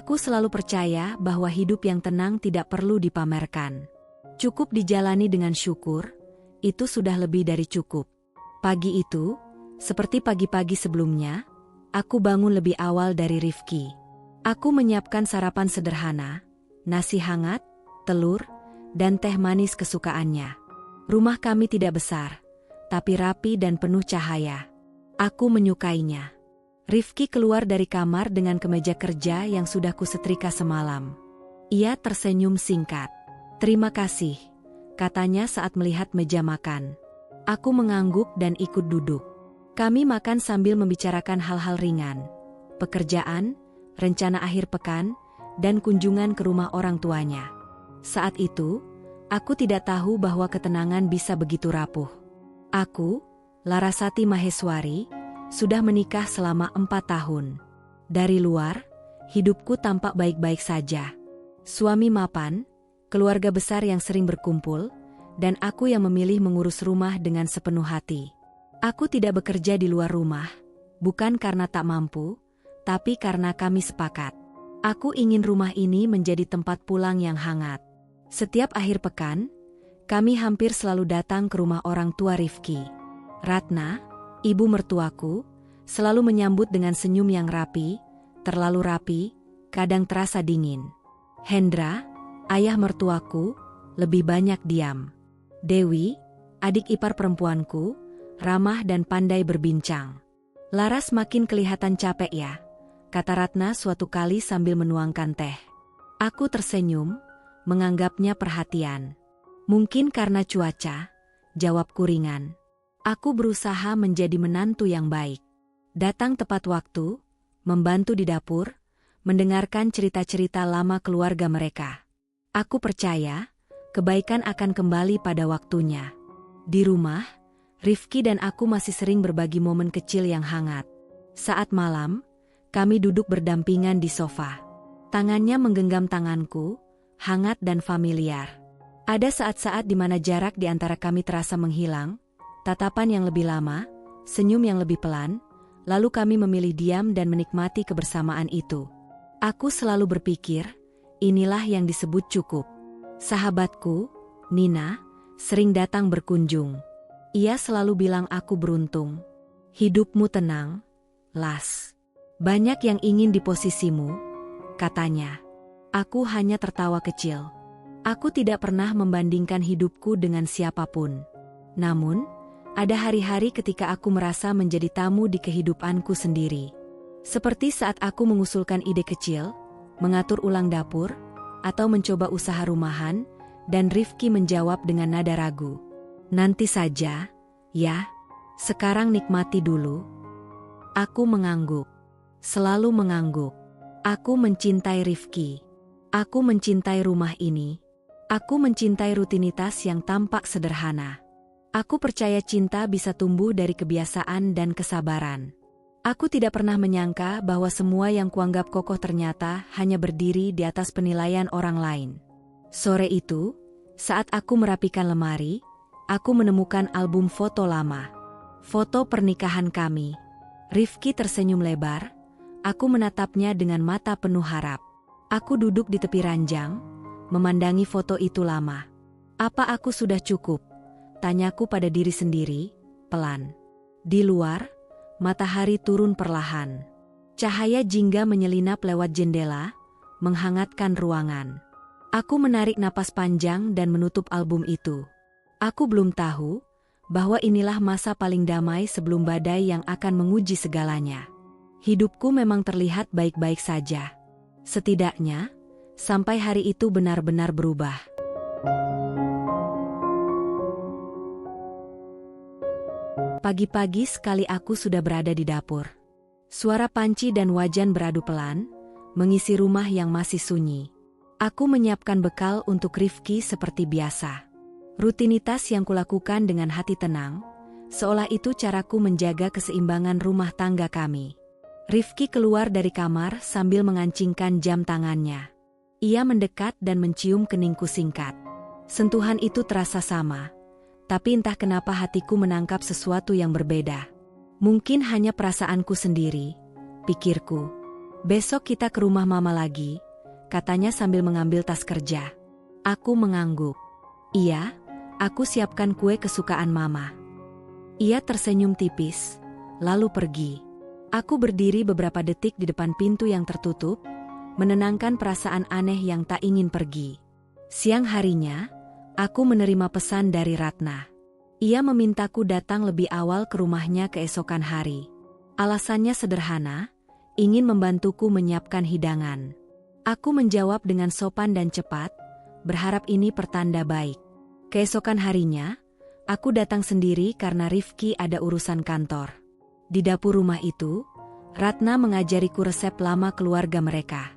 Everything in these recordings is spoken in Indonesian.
Aku selalu percaya bahwa hidup yang tenang tidak perlu dipamerkan. Cukup dijalani dengan syukur, itu sudah lebih dari cukup. Pagi itu, seperti pagi-pagi sebelumnya, aku bangun lebih awal dari Rifki. Aku menyiapkan sarapan sederhana, nasi hangat, telur, dan teh manis kesukaannya. Rumah kami tidak besar, tapi rapi dan penuh cahaya. Aku menyukainya. Rifki keluar dari kamar dengan kemeja kerja yang sudah kusetrika semalam. Ia tersenyum singkat. "Terima kasih," katanya saat melihat meja makan. Aku mengangguk dan ikut duduk. Kami makan sambil membicarakan hal-hal ringan. Pekerjaan, rencana akhir pekan, dan kunjungan ke rumah orang tuanya. Saat itu, aku tidak tahu bahwa ketenangan bisa begitu rapuh. Aku, Larasati Maheswari, sudah menikah selama 4 tahun. Dari luar, hidupku tampak baik-baik saja. Suami mapan, keluarga besar yang sering berkumpul, dan aku yang memilih mengurus rumah dengan sepenuh hati. Aku tidak bekerja di luar rumah, bukan karena tak mampu, tapi karena kami sepakat. Aku ingin rumah ini menjadi tempat pulang yang hangat. Setiap akhir pekan, kami hampir selalu datang ke rumah orang tua Rifki. Ratna, ibu mertuaku, selalu menyambut dengan senyum yang rapi, terlalu rapi, kadang terasa dingin. Hendra, ayah mertuaku, lebih banyak diam. Dewi, adik ipar perempuanku, ramah dan pandai berbincang. "Laras makin kelihatan capek ya," kata Ratna suatu kali sambil menuangkan teh. Aku tersenyum, menganggapnya perhatian. "Mungkin karena cuaca," jawabku ringan. Aku berusaha menjadi menantu yang baik. Datang tepat waktu, membantu di dapur, mendengarkan cerita-cerita lama keluarga mereka. Aku percaya, kebaikan akan kembali pada waktunya. Di rumah, Rifki dan aku masih sering berbagi momen kecil yang hangat. Saat malam, kami duduk berdampingan di sofa. Tangannya menggenggam tanganku, hangat dan familiar. Ada saat-saat di mana jarak di antara kami terasa menghilang, tatapan yang lebih lama, senyum yang lebih pelan, lalu kami memilih diam dan menikmati kebersamaan itu. Aku selalu berpikir, inilah yang disebut cukup. Sahabatku, Nina, sering datang berkunjung. Ia selalu bilang aku beruntung. "Hidupmu tenang, Las. Banyak yang ingin di posisimu," katanya. Aku hanya tertawa kecil. Aku tidak pernah membandingkan hidupku dengan siapapun. Namun, ada hari-hari ketika aku merasa menjadi tamu di kehidupanku sendiri. Seperti saat aku mengusulkan ide kecil, mengatur ulang dapur, atau mencoba usaha rumahan, dan Rifki menjawab dengan nada ragu. "Nanti saja, ya. Sekarang nikmati dulu." Aku mengangguk. Selalu mengangguk. Aku mencintai Rifki. Aku mencintai rumah ini. Aku mencintai rutinitas yang tampak sederhana. Aku percaya cinta bisa tumbuh dari kebiasaan dan kesabaran. Aku tidak pernah menyangka bahwa semua yang kuanggap kokoh ternyata hanya berdiri di atas penilaian orang lain. Sore itu, saat aku merapikan lemari, aku menemukan album foto lama. Foto pernikahan kami. Rifki tersenyum lebar, aku menatapnya dengan mata penuh harap. Aku duduk di tepi ranjang, memandangi foto itu lama. "Apa aku sudah cukup?" tanyaku pada diri sendiri, pelan. Di luar, matahari turun perlahan. Cahaya jingga menyelinap lewat jendela, menghangatkan ruangan. Aku menarik napas panjang dan menutup album itu. Aku belum tahu bahwa inilah masa paling damai sebelum badai yang akan menguji segalanya. Hidupku memang terlihat baik-baik saja. Setidaknya, sampai hari itu benar-benar berubah. Pagi-pagi sekali aku sudah berada di dapur. Suara panci dan wajan beradu pelan, mengisi rumah yang masih sunyi. Aku menyiapkan bekal untuk Rifki seperti biasa. Rutinitas yang kulakukan dengan hati tenang, seolah itu caraku menjaga keseimbangan rumah tangga kami. Rifki keluar dari kamar sambil mengancingkan jam tangannya. Ia mendekat dan mencium keningku singkat. Sentuhan itu terasa sama. Tapi entah kenapa hatiku menangkap sesuatu yang berbeda. Mungkin hanya perasaanku sendiri, pikirku. Besok kita ke rumah mama lagi, katanya sambil mengambil tas kerja. Aku mengangguk. Iya, aku siapkan kue kesukaan mama. Ia tersenyum tipis, lalu pergi. Aku berdiri beberapa detik di depan pintu yang tertutup, menenangkan perasaan aneh yang tak ingin pergi. Siang harinya, aku menerima pesan dari Ratna. Ia memintaku datang lebih awal ke rumahnya keesokan hari. Alasannya sederhana, ingin membantuku menyiapkan hidangan. Aku menjawab dengan sopan dan cepat, berharap ini pertanda baik. Keesokan harinya, aku datang sendiri karena Rifki ada urusan kantor. Di dapur rumah itu, Ratna mengajariku resep lama keluarga mereka.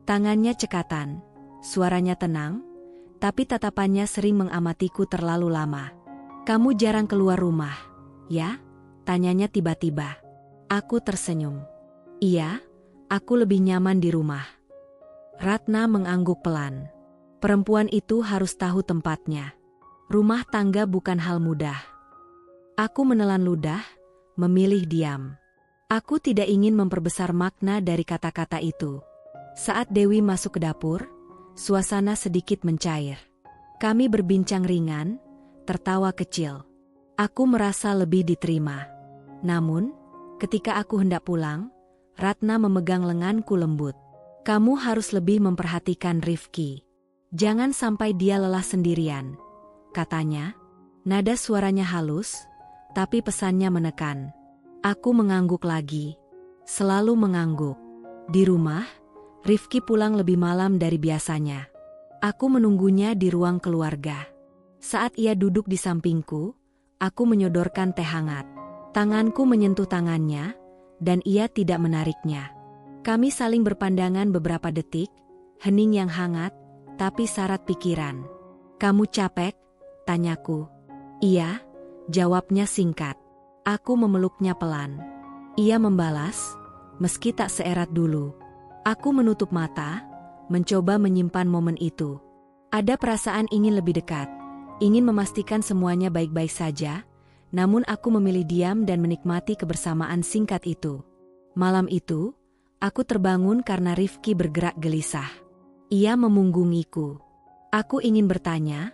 Tangannya cekatan, suaranya tenang, tapi tatapannya sering mengamatiku terlalu lama. Kamu jarang keluar rumah, ya? Tanyanya tiba-tiba. Aku tersenyum. Iya, aku lebih nyaman di rumah. Ratna mengangguk pelan. Perempuan itu harus tahu tempatnya. Rumah tangga bukan hal mudah. Aku menelan ludah, memilih diam. Aku tidak ingin memperbesar makna dari kata-kata itu. Saat Dewi masuk ke dapur, suasana sedikit mencair. Kami berbincang ringan, tertawa kecil. Aku merasa lebih diterima. Namun, ketika aku hendak pulang, Ratna memegang lenganku lembut. Kamu harus lebih memperhatikan Rifki. Jangan sampai dia lelah sendirian, katanya. Nada suaranya halus, tapi pesannya menekan. Aku mengangguk lagi. Selalu mengangguk. Di rumah, Rifki pulang lebih malam dari biasanya. Aku menunggunya di ruang keluarga. Saat ia duduk di sampingku, aku menyodorkan teh hangat. Tanganku menyentuh tangannya, dan ia tidak menariknya. Kami saling berpandangan beberapa detik, hening yang hangat, tapi syarat pikiran. Kamu capek? Tanyaku. Iya, jawabnya singkat. Aku memeluknya pelan. Ia membalas, meski tak seerat dulu. Aku menutup mata, mencoba menyimpan momen itu. Ada perasaan ingin lebih dekat. Ingin memastikan semuanya baik-baik saja, namun aku memilih diam dan menikmati kebersamaan singkat itu. Malam itu, aku terbangun karena Rifki bergerak gelisah. Ia memunggungiku. Aku ingin bertanya,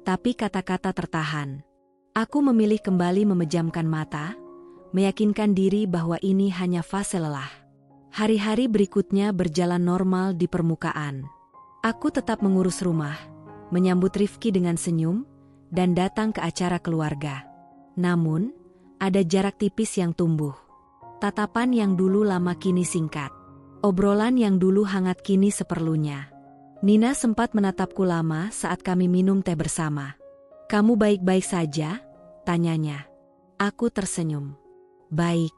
tapi kata-kata tertahan. Aku memilih kembali memejamkan mata, meyakinkan diri bahwa ini hanya fase lelah. Hari-hari berikutnya berjalan normal di permukaan. Aku tetap mengurus rumah, menyambut Rifki dengan senyum, dan datang ke acara keluarga. Namun, ada jarak tipis yang tumbuh. Tatapan yang dulu lama kini singkat. Obrolan yang dulu hangat kini seperlunya. Nina sempat menatapku lama saat kami minum teh bersama. Kamu baik-baik saja? Tanyanya. Aku tersenyum. Baik.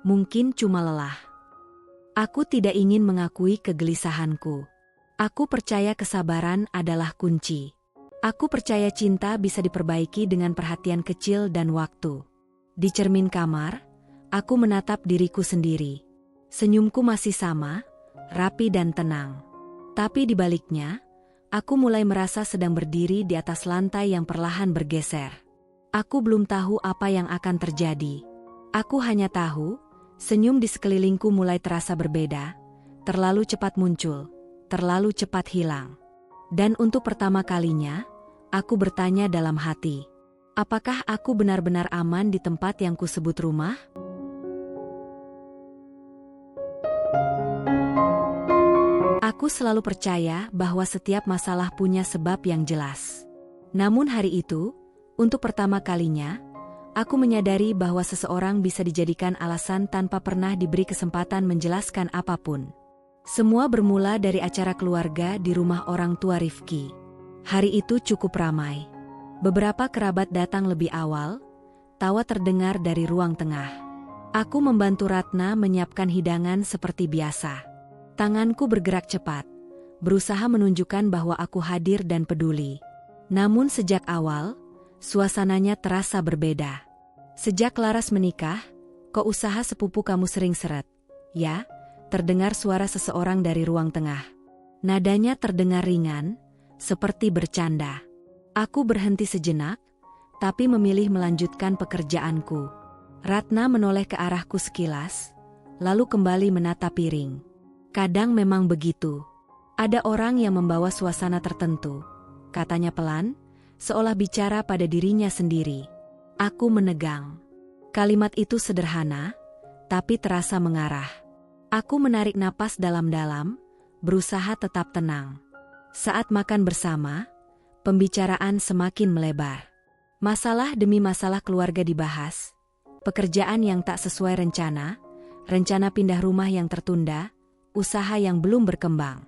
Mungkin cuma lelah. Aku tidak ingin mengakui kegelisahanku. Aku percaya kesabaran adalah kunci. Aku percaya cinta bisa diperbaiki dengan perhatian kecil dan waktu. Di cermin kamar, aku menatap diriku sendiri. Senyumku masih sama, rapi dan tenang. Tapi di baliknya, aku mulai merasa sedang berdiri di atas lantai yang perlahan bergeser. Aku belum tahu apa yang akan terjadi. Aku hanya tahu, senyum di sekelilingku mulai terasa berbeda, terlalu cepat muncul, terlalu cepat hilang. Dan untuk pertama kalinya, aku bertanya dalam hati, apakah aku benar-benar aman di tempat yang kusebut rumah? Aku selalu percaya bahwa setiap masalah punya sebab yang jelas. Namun hari itu, untuk pertama kalinya, aku menyadari bahwa seseorang bisa dijadikan alasan tanpa pernah diberi kesempatan menjelaskan apapun. Semua bermula dari acara keluarga di rumah orang tua Rifki. Hari itu cukup ramai. Beberapa kerabat datang lebih awal, tawa terdengar dari ruang tengah. Aku membantu Ratna menyiapkan hidangan seperti biasa. Tanganku bergerak cepat, berusaha menunjukkan bahwa aku hadir dan peduli. Namun sejak awal, suasananya terasa berbeda. Sejak Laras menikah, kok usaha sepupu kamu sering seret? Ya? Terdengar suara seseorang dari ruang tengah. Nadanya terdengar ringan, seperti bercanda. Aku berhenti sejenak, tapi memilih melanjutkan pekerjaanku. Ratna menoleh ke arahku sekilas, lalu kembali menata piring. Kadang memang begitu. Ada orang yang membawa suasana tertentu, katanya pelan, seolah bicara pada dirinya sendiri. Aku menegang. Kalimat itu sederhana, tapi terasa mengarah. Aku menarik napas dalam-dalam, berusaha tetap tenang. Saat makan bersama, pembicaraan semakin melebar. Masalah demi masalah keluarga dibahas, pekerjaan yang tak sesuai rencana pindah rumah yang tertunda, usaha yang belum berkembang.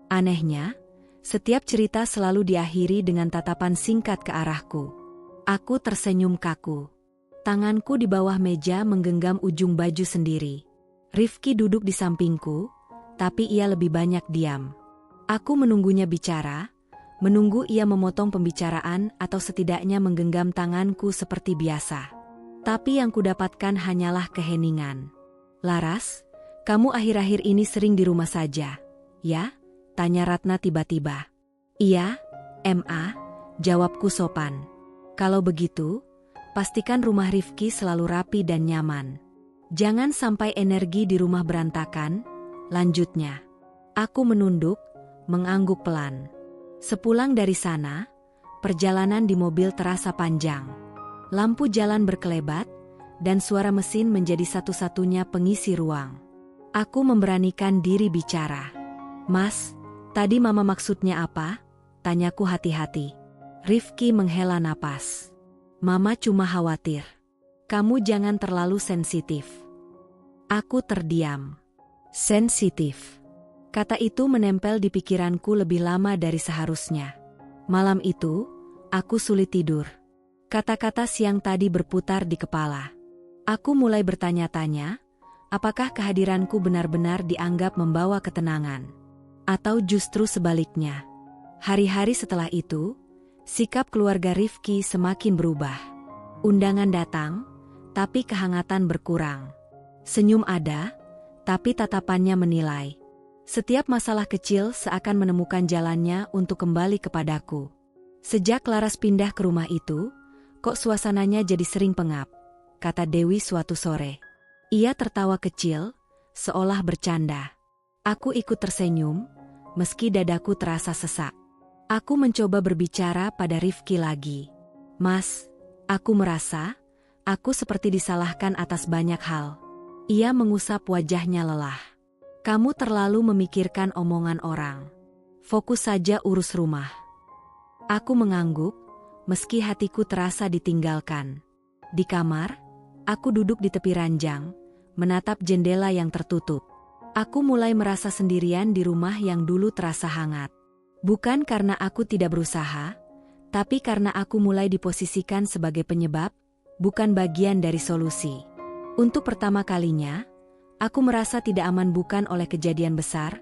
Anehnya, setiap cerita selalu diakhiri dengan tatapan singkat ke arahku. Aku tersenyum kaku. Tanganku di bawah meja menggenggam ujung baju sendiri. Rifki duduk di sampingku, tapi ia lebih banyak diam. Aku menunggunya bicara, menunggu ia memotong pembicaraan atau setidaknya menggenggam tanganku seperti biasa. Tapi yang kudapatkan hanyalah keheningan. Laras, kamu akhir-akhir ini sering di rumah saja, ya? Tanya Ratna tiba-tiba. Iya, Ma, jawabku sopan. Kalau begitu, pastikan rumah Rifki selalu rapi dan nyaman. Jangan sampai energi di rumah berantakan, lanjutnya. Aku menunduk, mengangguk pelan. Sepulang dari sana, perjalanan di mobil terasa panjang. Lampu jalan berkelebat, dan suara mesin menjadi satu-satunya pengisi ruang. Aku memberanikan diri bicara. Mas, tadi mama maksudnya apa? Tanyaku hati-hati. Rifki menghela napas. Mama cuma khawatir. Kamu jangan terlalu sensitif. Aku terdiam. Sensitif. Kata itu menempel di pikiranku lebih lama dari seharusnya. Malam itu, aku sulit tidur. Kata-kata siang tadi berputar di kepala. Aku mulai bertanya-tanya, apakah kehadiranku benar-benar dianggap membawa ketenangan? Atau justru sebaliknya? Hari-hari setelah itu, sikap keluarga Rifki semakin berubah. Undangan datang, tapi kehangatan berkurang. Senyum ada, tapi tatapannya menilai. Setiap masalah kecil seakan menemukan jalannya untuk kembali kepadaku. Sejak Laras pindah ke rumah itu, kok suasananya jadi sering pengap, kata Dewi suatu sore. Ia tertawa kecil, seolah bercanda. Aku ikut tersenyum, meski dadaku terasa sesak. Aku mencoba berbicara pada Rifki lagi. Mas, aku merasa, aku seperti disalahkan atas banyak hal. Ia mengusap wajahnya lelah. Kamu terlalu memikirkan omongan orang. Fokus saja urus rumah. Aku mengangguk, meski hatiku terasa ditinggalkan. Di kamar, aku duduk di tepi ranjang, menatap jendela yang tertutup. Aku mulai merasa sendirian di rumah yang dulu terasa hangat. Bukan karena aku tidak berusaha, tapi karena aku mulai diposisikan sebagai penyebab, bukan bagian dari solusi. Untuk pertama kalinya, aku merasa tidak aman bukan oleh kejadian besar,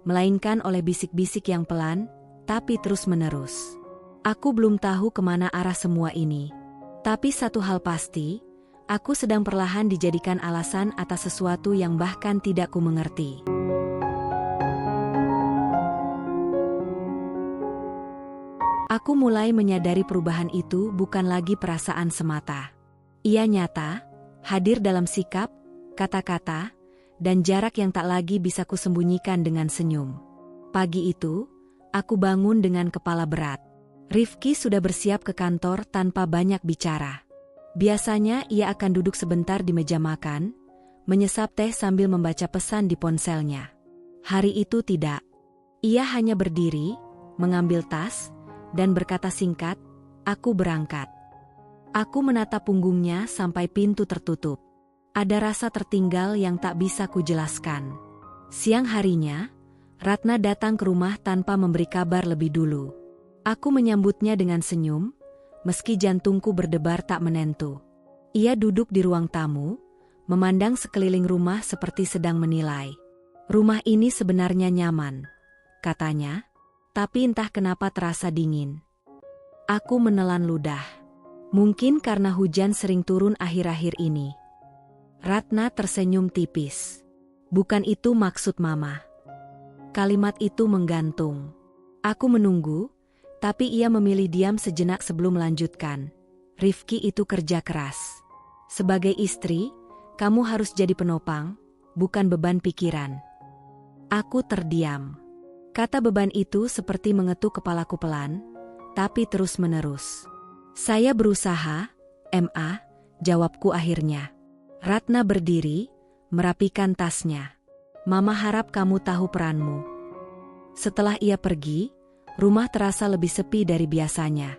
melainkan oleh bisik-bisik yang pelan, tapi terus-menerus. Aku belum tahu kemana arah semua ini. Tapi satu hal pasti, aku sedang perlahan dijadikan alasan atas sesuatu yang bahkan tidak ku mengerti. Aku mulai menyadari perubahan itu bukan lagi perasaan semata. Ia nyata, hadir dalam sikap, kata-kata, dan jarak yang tak lagi bisa kusembunyikan dengan senyum. Pagi itu, aku bangun dengan kepala berat. Rifki sudah bersiap ke kantor tanpa banyak bicara. Biasanya ia akan duduk sebentar di meja makan, menyesap teh sambil membaca pesan di ponselnya. Hari itu tidak. Ia hanya berdiri, mengambil tas, dan berkata singkat, "Aku berangkat." Aku menatap punggungnya sampai pintu tertutup. Ada rasa tertinggal yang tak bisa kujelaskan. Siang harinya, Ratna datang ke rumah tanpa memberi kabar lebih dulu. Aku menyambutnya dengan senyum, meski jantungku berdebar tak menentu. Ia duduk di ruang tamu, memandang sekeliling rumah seperti sedang menilai. Rumah ini sebenarnya nyaman, katanya, tapi entah kenapa terasa dingin. Aku menelan ludah. Mungkin karena hujan sering turun akhir-akhir ini. Ratna tersenyum tipis. Bukan itu maksud Mama. Kalimat itu menggantung. Aku menunggu, tapi ia memilih diam sejenak sebelum melanjutkan. Rifki itu kerja keras. Sebagai istri, kamu harus jadi penopang, bukan beban pikiran. Aku terdiam. Kata beban itu seperti mengetuk kepalaku pelan, tapi terus-menerus. Saya berusaha, Ma, jawabku akhirnya. Ratna berdiri, merapikan tasnya. Mama harap kamu tahu peranmu. Setelah ia pergi, rumah terasa lebih sepi dari biasanya.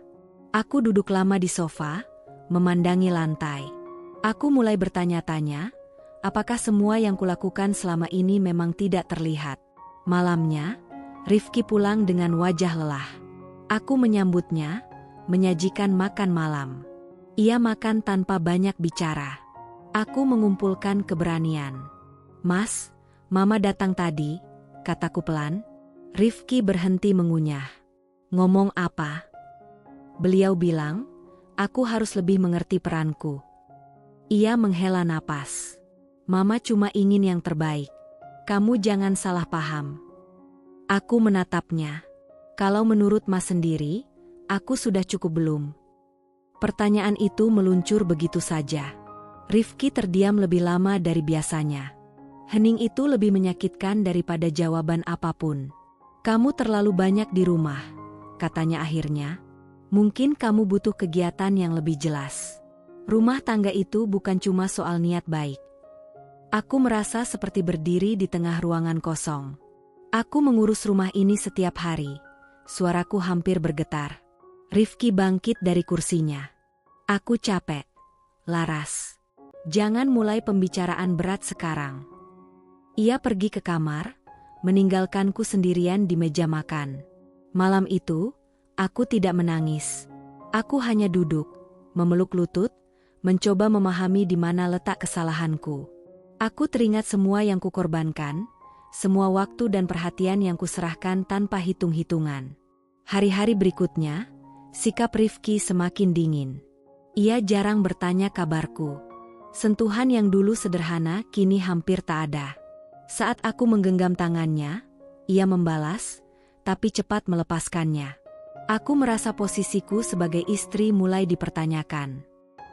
Aku duduk lama di sofa, memandangi lantai. Aku mulai bertanya-tanya, apakah semua yang kulakukan selama ini memang tidak terlihat. Malamnya, Rifki pulang dengan wajah lelah. Aku menyambutnya, menyajikan makan malam. Ia makan tanpa banyak bicara. Aku mengumpulkan keberanian. Mas, Mama datang tadi, kataku pelan. Rifki berhenti mengunyah. Ngomong apa? Beliau bilang, aku harus lebih mengerti peranku. Ia menghela napas. Mama cuma ingin yang terbaik. Kamu jangan salah paham. Aku menatapnya. Kalau menurut Mas sendiri, aku sudah cukup belum? Pertanyaan itu meluncur begitu saja. Rifki terdiam lebih lama dari biasanya. Hening itu lebih menyakitkan daripada jawaban apapun. Kamu terlalu banyak di rumah, katanya akhirnya. Mungkin kamu butuh kegiatan yang lebih jelas. Rumah tangga itu bukan cuma soal niat baik. Aku merasa seperti berdiri di tengah ruangan kosong. Aku mengurus rumah ini setiap hari. Suaraku hampir bergetar. Rifki bangkit dari kursinya. Aku capek. Laras. Jangan mulai pembicaraan berat sekarang. Ia pergi ke kamar, meninggalkanku sendirian di meja makan. Malam itu, aku tidak menangis. Aku hanya duduk, memeluk lutut, mencoba memahami di mana letak kesalahanku. Aku teringat semua yang kukorbankan, semua waktu dan perhatian yang kuserahkan tanpa hitung-hitungan. Hari-hari berikutnya, sikap Rifki semakin dingin. Ia jarang bertanya kabarku. Sentuhan yang dulu sederhana kini hampir tak ada. Saat aku menggenggam tangannya, ia membalas, tapi cepat melepaskannya. Aku merasa posisiku sebagai istri mulai dipertanyakan.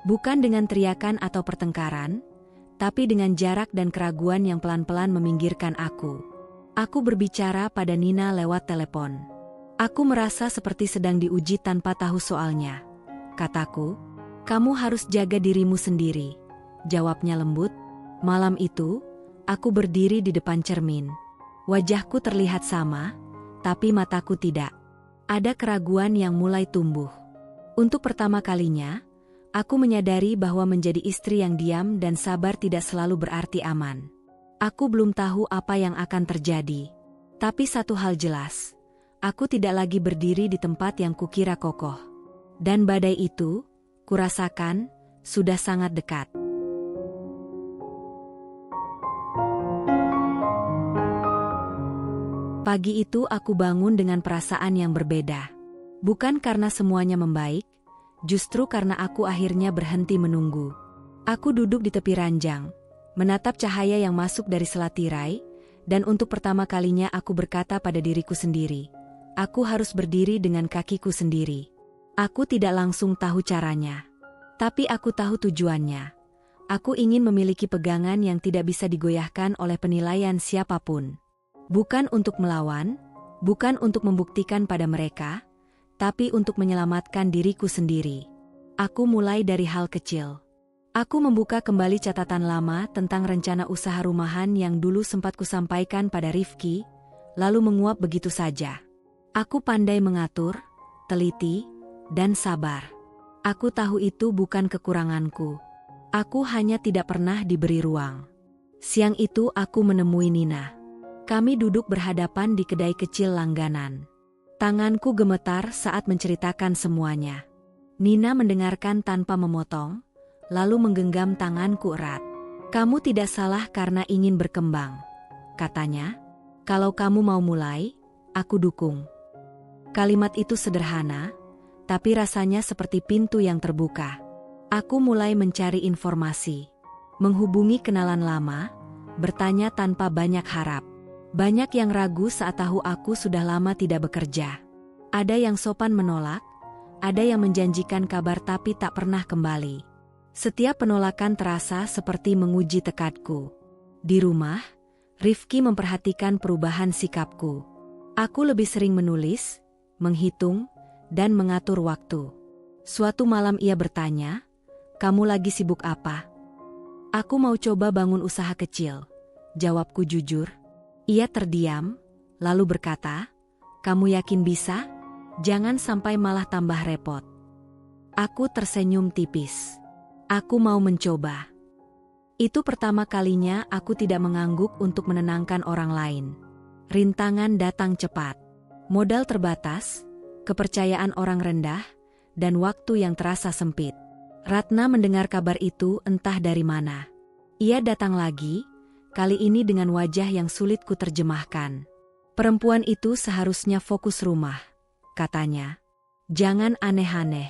Bukan dengan teriakan atau pertengkaran, tapi dengan jarak dan keraguan yang pelan-pelan meminggirkan aku. Aku berbicara pada Nina lewat telepon. Aku merasa seperti sedang diuji tanpa tahu soalnya. Kataku, kamu harus jaga dirimu sendiri. Jawabnya lembut. Malam itu, aku berdiri di depan cermin. Wajahku terlihat sama, tapi mataku tidak. Ada keraguan yang mulai tumbuh. Untuk pertama kalinya, aku menyadari bahwa menjadi istri yang diam dan sabar tidak selalu berarti aman. Aku belum tahu apa yang akan terjadi. Tapi satu hal jelas, aku tidak lagi berdiri di tempat yang kukira kokoh. Dan badai itu, kurasakan, sudah sangat dekat. Pagi itu aku bangun dengan perasaan yang berbeda. Bukan karena semuanya membaik, justru karena aku akhirnya berhenti menunggu. Aku duduk di tepi ranjang, menatap cahaya yang masuk dari selat tirai, dan untuk pertama kalinya aku berkata pada diriku sendiri, aku harus berdiri dengan kakiku sendiri. Aku tidak langsung tahu caranya, tapi aku tahu tujuannya. Aku ingin memiliki pegangan yang tidak bisa digoyahkan oleh penilaian siapapun. Bukan untuk melawan, bukan untuk membuktikan pada mereka, tapi untuk menyelamatkan diriku sendiri. Aku mulai dari hal kecil. Aku membuka kembali catatan lama tentang rencana usaha rumahan yang dulu sempat kusampaikan pada Rifki, lalu menguap begitu saja. Aku pandai mengatur, teliti, dan sabar. Aku tahu itu bukan kekuranganku. Aku hanya tidak pernah diberi ruang. Siang itu aku menemui Nina. Kami duduk berhadapan di kedai kecil langganan. Tanganku gemetar saat menceritakan semuanya. Nina mendengarkan tanpa memotong, lalu menggenggam tanganku erat. Kamu tidak salah karena ingin berkembang, katanya. Kalau kamu mau mulai, aku dukung. Kalimat itu sederhana, tapi rasanya seperti pintu yang terbuka. Aku mulai mencari informasi, menghubungi kenalan lama, bertanya tanpa banyak harap. Banyak yang ragu saat tahu aku sudah lama tidak bekerja. Ada yang sopan menolak, ada yang menjanjikan kabar tapi tak pernah kembali. Setiap penolakan terasa seperti menguji tekadku. Di rumah, Rifki memperhatikan perubahan sikapku. Aku lebih sering menulis, menghitung, dan mengatur waktu. Suatu malam ia bertanya, "Kamu lagi sibuk apa?" "Aku mau coba bangun usaha kecil," jawabku jujur. Ia terdiam, lalu berkata, "Kamu yakin bisa? Jangan sampai malah tambah repot." Aku tersenyum tipis. Aku mau mencoba. Itu pertama kalinya aku tidak mengangguk untuk menenangkan orang lain. Rintangan datang cepat. Modal terbatas, kepercayaan orang rendah, dan waktu yang terasa sempit. Ratna mendengar kabar itu entah dari mana. Ia datang lagi, kali ini dengan wajah yang sulit kuterjemahkan. "Perempuan itu seharusnya fokus rumah," katanya. "Jangan aneh-aneh."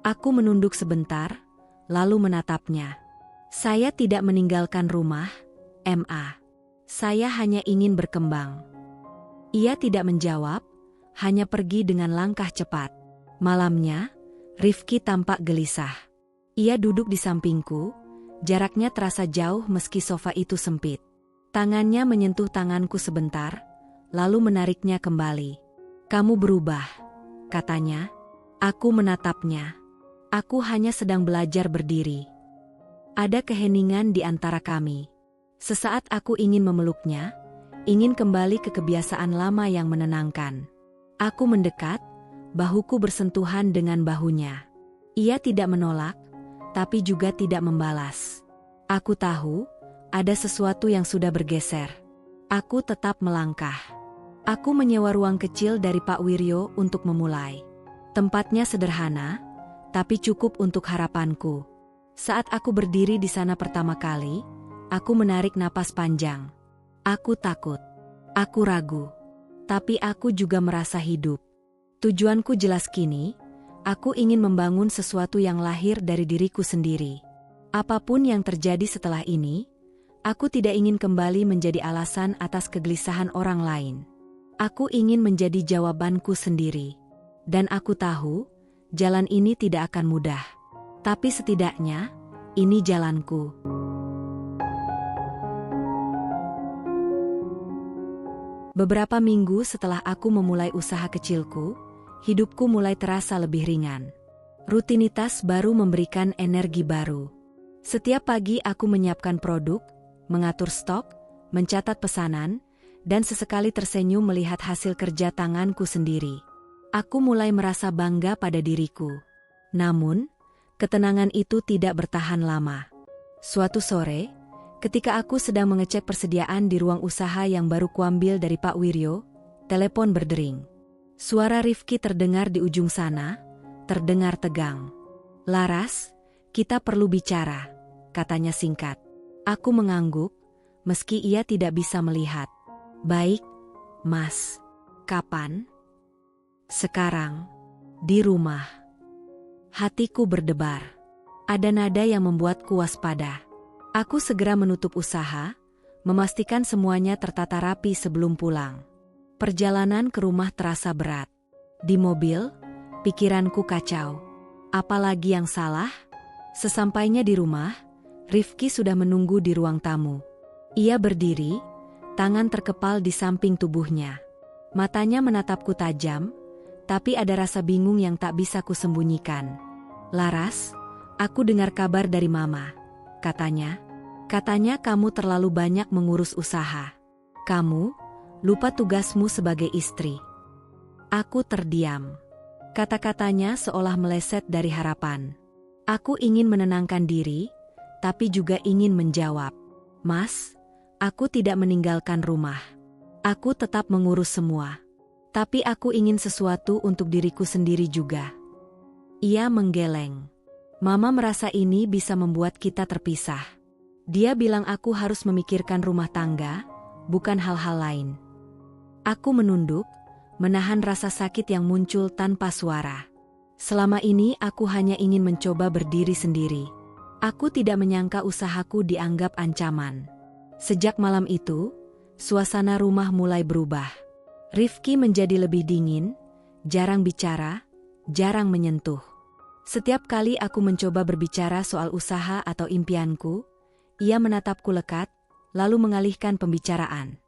Aku menunduk sebentar, lalu menatapnya. "Saya tidak meninggalkan rumah, Ma. Saya hanya ingin berkembang." Ia tidak menjawab, hanya pergi dengan langkah cepat. Malamnya, Rifki tampak gelisah. Ia duduk di sampingku, jaraknya terasa jauh meski sofa itu sempit. Tangannya menyentuh tanganku sebentar, lalu menariknya kembali. "Kamu berubah," katanya. Aku menatapnya. Aku hanya sedang belajar berdiri. Ada keheningan di antara kami. Sesaat aku ingin memeluknya, ingin kembali ke kebiasaan lama yang menenangkan. Aku mendekat, bahuku bersentuhan dengan bahunya. Ia tidak menolak, tapi juga tidak membalas. Aku tahu, ada sesuatu yang sudah bergeser. Aku tetap melangkah. Aku menyewa ruang kecil dari Pak Wiryo untuk memulai. Tempatnya sederhana, tapi cukup untuk harapanku. Saat aku berdiri di sana pertama kali, aku menarik napas panjang. Aku takut. Aku ragu. Tapi aku juga merasa hidup. Tujuanku jelas kini, aku ingin membangun sesuatu yang lahir dari diriku sendiri. Apapun yang terjadi setelah ini, aku tidak ingin kembali menjadi alasan atas kegelisahan orang lain. Aku ingin menjadi jawabanku sendiri. Dan aku tahu, jalan ini tidak akan mudah. Tapi setidaknya, ini jalanku. Beberapa minggu setelah aku memulai usaha kecilku, hidupku mulai terasa lebih ringan. Rutinitas baru memberikan energi baru. Setiap pagi aku menyiapkan produk, mengatur stok, mencatat pesanan, dan sesekali tersenyum melihat hasil kerja tanganku sendiri. Aku mulai merasa bangga pada diriku. Namun, ketenangan itu tidak bertahan lama. Suatu sore, ketika aku sedang mengecek persediaan di ruang usaha yang baru kuambil dari Pak Wiryo, telepon berdering. Suara Rifki terdengar di ujung sana, terdengar tegang. "Laras, kita perlu bicara," katanya singkat. Aku mengangguk, meski ia tidak bisa melihat. "Baik, Mas. Kapan?" "Sekarang. Di rumah." Hatiku berdebar. Ada nada yang membuatku waspada. Aku segera menutup usaha, memastikan semuanya tertata rapi sebelum pulang. Perjalanan ke rumah terasa berat. Di mobil, pikiranku kacau. Apalagi yang salah? Sesampainya di rumah, Rifki sudah menunggu di ruang tamu. Ia berdiri, tangan terkepal di samping tubuhnya. Matanya menatapku tajam, tapi ada rasa bingung yang tak bisa kusembunyikan. "Laras, aku dengar kabar dari Mama," katanya. "Katanya kamu terlalu banyak mengurus usaha. Kamu lupa tugasmu sebagai istri." Aku terdiam. Kata-katanya seolah meleset dari harapan. Aku ingin menenangkan diri, tapi juga ingin menjawab. "Mas, aku tidak meninggalkan rumah. Aku tetap mengurus semua. Tapi aku ingin sesuatu untuk diriku sendiri juga." Ia menggeleng. "Mama merasa ini bisa membuat kita terpisah. Dia bilang aku harus memikirkan rumah tangga, bukan hal-hal lain." Aku menunduk, menahan rasa sakit yang muncul tanpa suara. Selama ini aku hanya ingin mencoba berdiri sendiri. Aku tidak menyangka usahaku dianggap ancaman. Sejak malam itu, suasana rumah mulai berubah. Rifki menjadi lebih dingin, jarang bicara, jarang menyentuh. Setiap kali aku mencoba berbicara soal usaha atau impianku, ia menatapku lekat, lalu mengalihkan pembicaraan.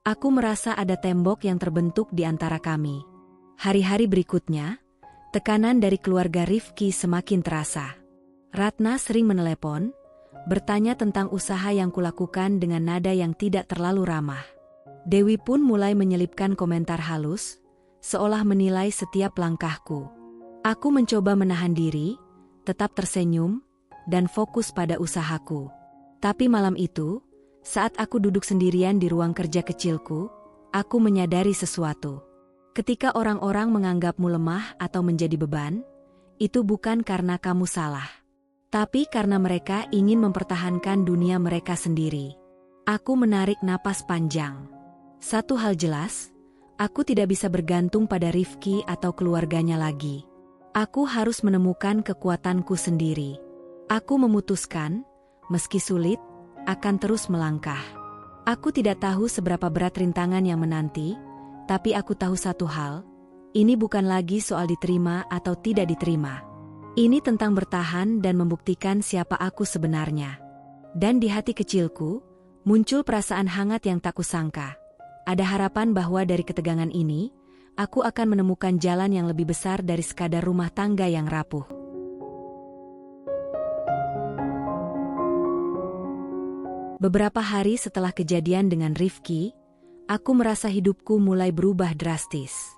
Aku merasa ada tembok yang terbentuk di antara kami. Hari-hari berikutnya, tekanan dari keluarga Rifki semakin terasa. Ratna sering menelepon, bertanya tentang usaha yang kulakukan dengan nada yang tidak terlalu ramah. Dewi pun mulai menyelipkan komentar halus, seolah menilai setiap langkahku. Aku mencoba menahan diri, tetap tersenyum, dan fokus pada usahaku. Tapi malam itu, saat aku duduk sendirian di ruang kerja kecilku, aku menyadari sesuatu. Ketika orang-orang menganggapmu lemah atau menjadi beban, itu bukan karena kamu salah. Tapi karena mereka ingin mempertahankan dunia mereka sendiri. Aku menarik napas panjang. Satu hal jelas, aku tidak bisa bergantung pada Rifki atau keluarganya lagi. Aku harus menemukan kekuatanku sendiri. Aku memutuskan, meski sulit, akan terus melangkah. Aku tidak tahu seberapa berat rintangan yang menanti, tapi aku tahu satu hal, ini bukan lagi soal diterima atau tidak diterima. Ini tentang bertahan dan membuktikan siapa aku sebenarnya. Dan di hati kecilku, muncul perasaan hangat yang tak kusangka. Ada harapan bahwa dari ketegangan ini, aku akan menemukan jalan yang lebih besar dari sekadar rumah tangga yang rapuh. Beberapa hari setelah kejadian dengan Rifki, aku merasa hidupku mulai berubah drastis.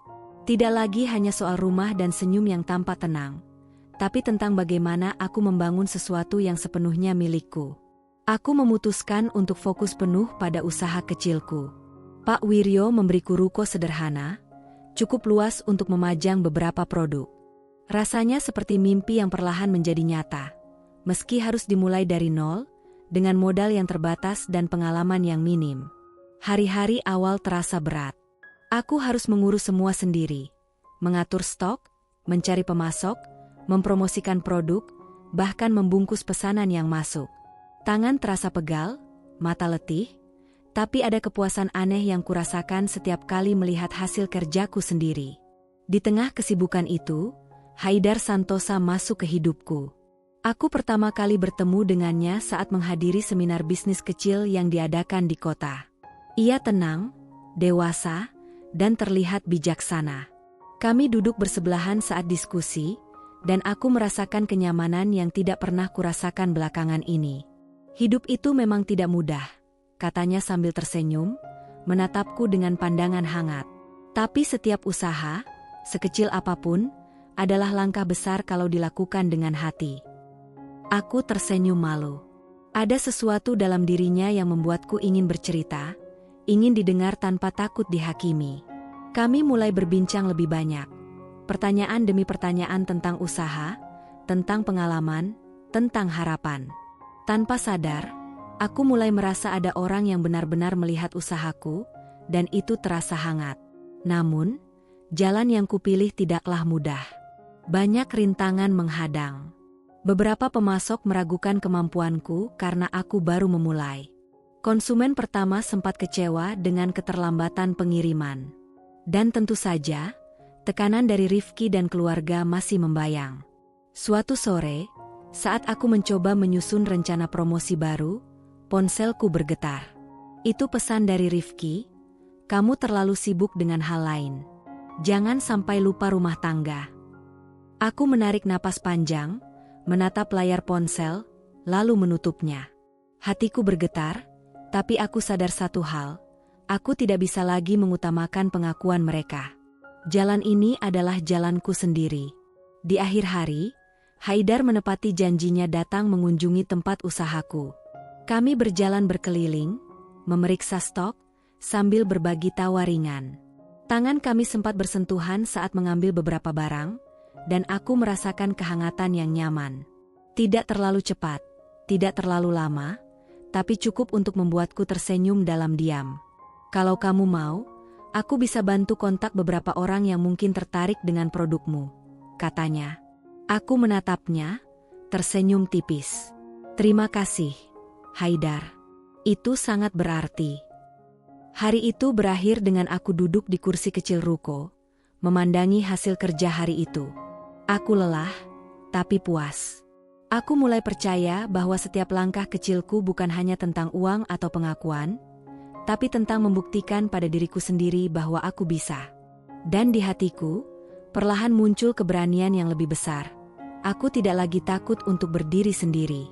Tidak lagi hanya soal rumah dan senyum yang tampak tenang, tapi tentang bagaimana aku membangun sesuatu yang sepenuhnya milikku. Aku memutuskan untuk fokus penuh pada usaha kecilku. Pak Wiryo memberiku ruko sederhana, cukup luas untuk memajang beberapa produk. Rasanya seperti mimpi yang perlahan menjadi nyata. Meski harus dimulai dari nol, dengan modal yang terbatas dan pengalaman yang minim. Hari-hari awal terasa berat. Aku harus mengurus semua sendiri. Mengatur stok, mencari pemasok, mempromosikan produk, bahkan membungkus pesanan yang masuk. Tangan terasa pegal, mata letih, tapi ada kepuasan aneh yang kurasakan setiap kali melihat hasil kerjaku sendiri. Di tengah kesibukan itu, Haidar Santosa masuk ke hidupku. Aku pertama kali bertemu dengannya saat menghadiri seminar bisnis kecil yang diadakan di kota. Ia tenang, dewasa, dan terlihat bijaksana. Kami duduk bersebelahan saat diskusi, dan aku merasakan kenyamanan yang tidak pernah kurasakan belakangan ini. Hidup itu memang tidak mudah, katanya sambil tersenyum, menatapku dengan pandangan hangat. Tapi setiap usaha, sekecil apapun, adalah langkah besar kalau dilakukan dengan hati. Aku tersenyum malu. Ada sesuatu dalam dirinya yang membuatku ingin bercerita, ingin didengar tanpa takut dihakimi. Kami mulai berbincang lebih banyak. Pertanyaan demi pertanyaan tentang usaha, tentang pengalaman, tentang harapan. Tanpa sadar, aku mulai merasa ada orang yang benar-benar melihat usahaku, dan itu terasa hangat. Namun, jalan yang kupilih tidaklah mudah. Banyak rintangan menghadang. Beberapa pemasok meragukan kemampuanku karena aku baru memulai. Konsumen pertama sempat kecewa dengan keterlambatan pengiriman. Dan tentu saja, tekanan dari Rifki dan keluarga masih membayang. Suatu sore, saat aku mencoba menyusun rencana promosi baru, ponselku bergetar. Itu pesan dari Rifki, kamu terlalu sibuk dengan hal lain. Jangan sampai lupa rumah tangga. Aku menarik napas panjang, menatap layar ponsel, lalu menutupnya. Hatiku bergetar, tapi aku sadar satu hal, aku tidak bisa lagi mengutamakan pengakuan mereka. Jalan ini adalah jalanku sendiri. Di akhir hari, Haidar menepati janjinya datang mengunjungi tempat usahaku. Kami berjalan berkeliling, memeriksa stok, sambil berbagi tawa ringan. Tangan kami sempat bersentuhan saat mengambil beberapa barang, dan aku merasakan kehangatan yang nyaman. Tidak terlalu cepat, tidak terlalu lama, tapi cukup untuk membuatku tersenyum dalam diam. Kalau kamu mau, aku bisa bantu kontak beberapa orang yang mungkin tertarik dengan produkmu, katanya. Aku menatapnya, tersenyum tipis. Terima kasih, Haidar. Itu sangat berarti. Hari itu berakhir dengan aku duduk di kursi kecil ruko, memandangi hasil kerja hari itu. Aku lelah, tapi puas. Aku mulai percaya bahwa setiap langkah kecilku bukan hanya tentang uang atau pengakuan, tapi tentang membuktikan pada diriku sendiri bahwa aku bisa. Dan di hatiku, perlahan muncul keberanian yang lebih besar. Aku tidak lagi takut untuk berdiri sendiri.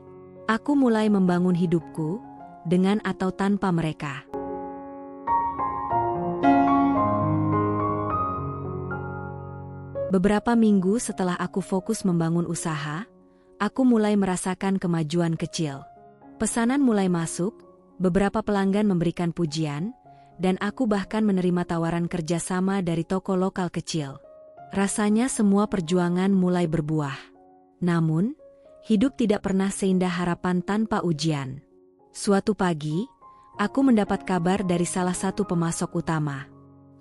Aku mulai membangun hidupku, dengan atau tanpa mereka. Beberapa minggu setelah aku fokus membangun usaha, aku mulai merasakan kemajuan kecil. Pesanan mulai masuk, beberapa pelanggan memberikan pujian, dan aku bahkan menerima tawaran kerjasama dari toko lokal kecil. Rasanya semua perjuangan mulai berbuah. Namun, hidup tidak pernah seindah harapan tanpa ujian. Suatu pagi, aku mendapat kabar dari salah satu pemasok utama.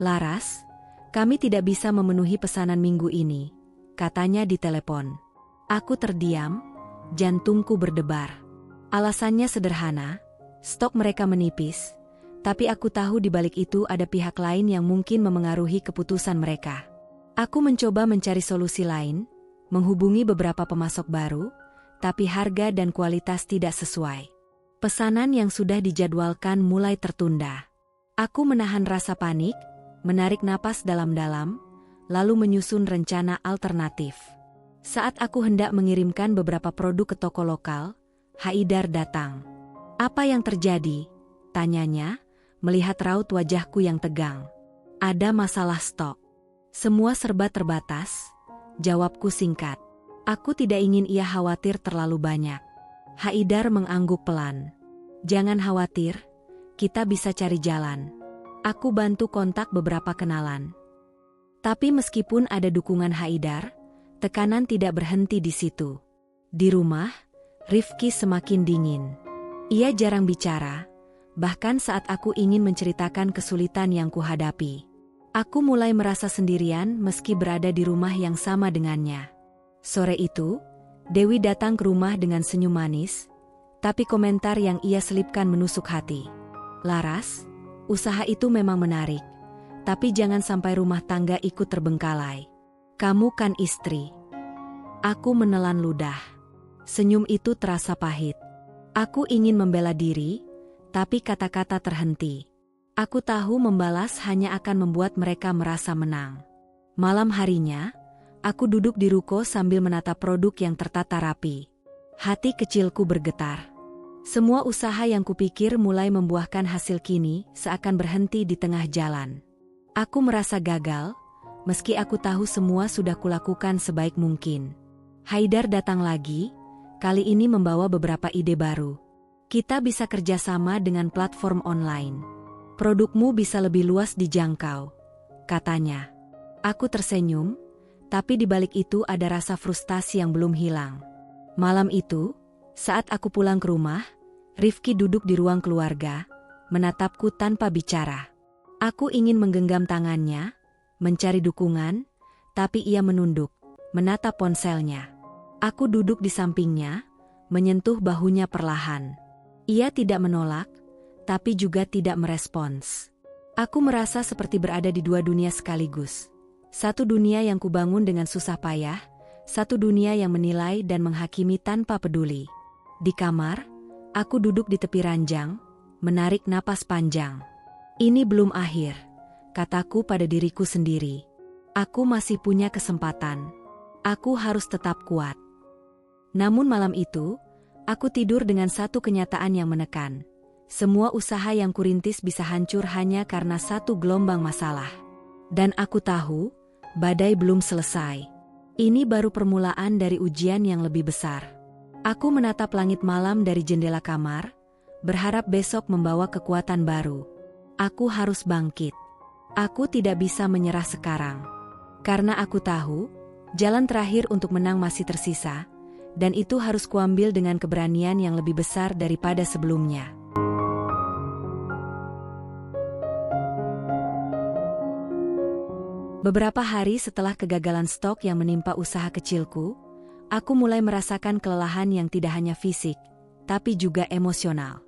"Laras, kami tidak bisa memenuhi pesanan minggu ini," katanya di telepon. Aku terdiam, jantungku berdebar. Alasannya sederhana, stok mereka menipis, tapi aku tahu di balik itu ada pihak lain yang mungkin memengaruhi keputusan mereka. Aku mencoba mencari solusi lain, menghubungi beberapa pemasok baru, tapi harga dan kualitas tidak sesuai. Pesanan yang sudah dijadwalkan mulai tertunda. Aku menahan rasa panik, menarik napas dalam-dalam, lalu menyusun rencana alternatif. Saat aku hendak mengirimkan beberapa produk ke toko lokal, Haidar datang. "Apa yang terjadi?" tanyanya, melihat raut wajahku yang tegang. "Ada masalah stok. Semua serba terbatas," jawabku singkat. Aku tidak ingin ia khawatir terlalu banyak. Haidar mengangguk pelan. "Jangan khawatir, kita bisa cari jalan." Aku bantu kontak beberapa kenalan. Tapi meskipun ada dukungan Haidar, tekanan tidak berhenti di situ. Di rumah, Rifki semakin dingin. Ia jarang bicara, bahkan saat aku ingin menceritakan kesulitan yang kuhadapi. Aku mulai merasa sendirian meski berada di rumah yang sama dengannya. Sore itu, Dewi datang ke rumah dengan senyum manis, tapi komentar yang ia selipkan menusuk hati. "Laras, usaha itu memang menarik, tapi jangan sampai rumah tangga ikut terbengkalai. Kamu kan istri." Aku menelan ludah. Senyum itu terasa pahit. Aku ingin membela diri, tapi kata-kata terhenti. Aku tahu membalas hanya akan membuat mereka merasa menang. Malam harinya, aku duduk di ruko sambil menatap produk yang tertata rapi. Hati kecilku bergetar. Semua usaha yang kupikir mulai membuahkan hasil kini seakan berhenti di tengah jalan. Aku merasa gagal, meski aku tahu semua sudah kulakukan sebaik mungkin. Haidar datang lagi, kali ini membawa beberapa ide baru. "Kita bisa kerjasama dengan platform online. Produkmu bisa lebih luas dijangkau," katanya. Aku tersenyum, tapi di balik itu ada rasa frustasi yang belum hilang. Malam itu, saat aku pulang ke rumah, Rifki duduk di ruang keluarga, menatapku tanpa bicara. Aku ingin menggenggam tangannya, mencari dukungan, tapi ia menunduk, menatap ponselnya. Aku duduk di sampingnya, menyentuh bahunya perlahan. Ia tidak menolak, tapi juga tidak merespons. Aku merasa seperti berada di dua dunia sekaligus. Satu dunia yang kubangun dengan susah payah, satu dunia yang menilai dan menghakimi tanpa peduli. Di kamar, aku duduk di tepi ranjang, menarik napas panjang. "Ini belum akhir," kataku pada diriku sendiri. "Aku masih punya kesempatan. Aku harus tetap kuat." Namun malam itu, aku tidur dengan satu kenyataan yang menekan. Semua usaha yang kurintis bisa hancur hanya karena satu gelombang masalah. Dan aku tahu, badai belum selesai. Ini baru permulaan dari ujian yang lebih besar. Aku menatap langit malam dari jendela kamar, berharap besok membawa kekuatan baru. Aku harus bangkit. Aku tidak bisa menyerah sekarang. Karena aku tahu, jalan terakhir untuk menang masih tersisa, dan itu harus kuambil dengan keberanian yang lebih besar daripada sebelumnya. Beberapa hari setelah kegagalan stok yang menimpa usaha kecilku, aku mulai merasakan kelelahan yang tidak hanya fisik, tapi juga emosional.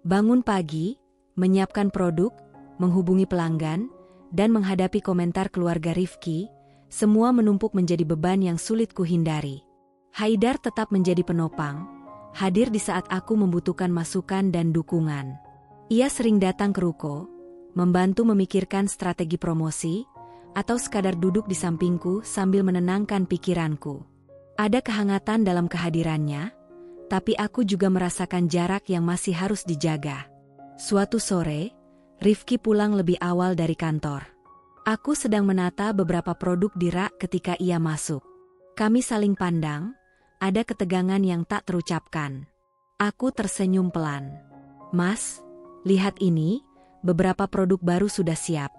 Bangun pagi, menyiapkan produk, menghubungi pelanggan, dan menghadapi komentar keluarga Rifki, semua menumpuk menjadi beban yang sulit kuhindari. Haidar tetap menjadi penopang, hadir di saat aku membutuhkan masukan dan dukungan. Ia sering datang ke ruko, membantu memikirkan strategi promosi, atau sekadar duduk di sampingku sambil menenangkan pikiranku. Ada kehangatan dalam kehadirannya, tapi aku juga merasakan jarak yang masih harus dijaga. Suatu sore, Rifki pulang lebih awal dari kantor. Aku sedang menata beberapa produk di rak ketika ia masuk. Kami saling pandang, ada ketegangan yang tak terucapkan. Aku tersenyum pelan. "Mas, lihat ini, beberapa produk baru sudah siap."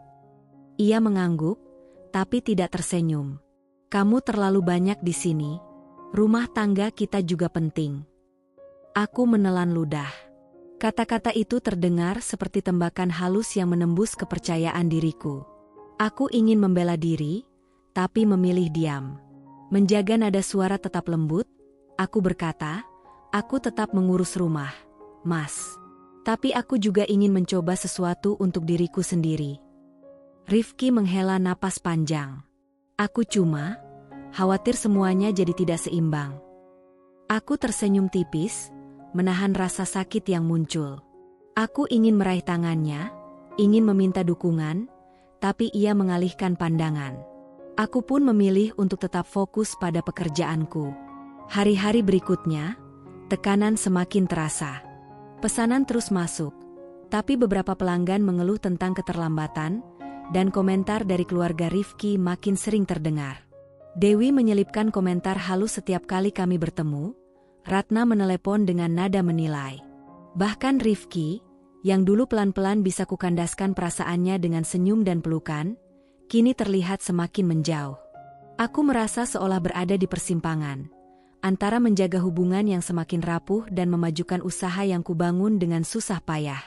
Ia mengangguk, tapi tidak tersenyum. "Kamu terlalu banyak di sini. Rumah tangga kita juga penting." Aku menelan ludah. Kata-kata itu terdengar seperti tembakan halus yang menembus kepercayaan diriku. Aku ingin membela diri, tapi memilih diam. Menjaga nada suara tetap lembut, aku berkata, "Aku tetap mengurus rumah, Mas. Tapi aku juga ingin mencoba sesuatu untuk diriku sendiri." Rifki menghela napas panjang. Aku cuma khawatir semuanya jadi tidak seimbang. Aku tersenyum tipis, menahan rasa sakit yang muncul. Aku ingin meraih tangannya, ingin meminta dukungan, tapi ia mengalihkan pandangan. Aku pun memilih untuk tetap fokus pada pekerjaanku. Hari-hari berikutnya, tekanan semakin terasa. Pesanan terus masuk, tapi beberapa pelanggan mengeluh tentang keterlambatan, dan komentar dari keluarga Rifki makin sering terdengar. Dewi menyelipkan komentar halus setiap kali kami bertemu. Ratna menelepon dengan nada menilai. Bahkan Rifki, yang dulu pelan-pelan bisa kukandaskan perasaannya dengan senyum dan pelukan, kini terlihat semakin menjauh. Aku merasa seolah berada di persimpangan, antara menjaga hubungan yang semakin rapuh dan memajukan usaha yang kubangun dengan susah payah.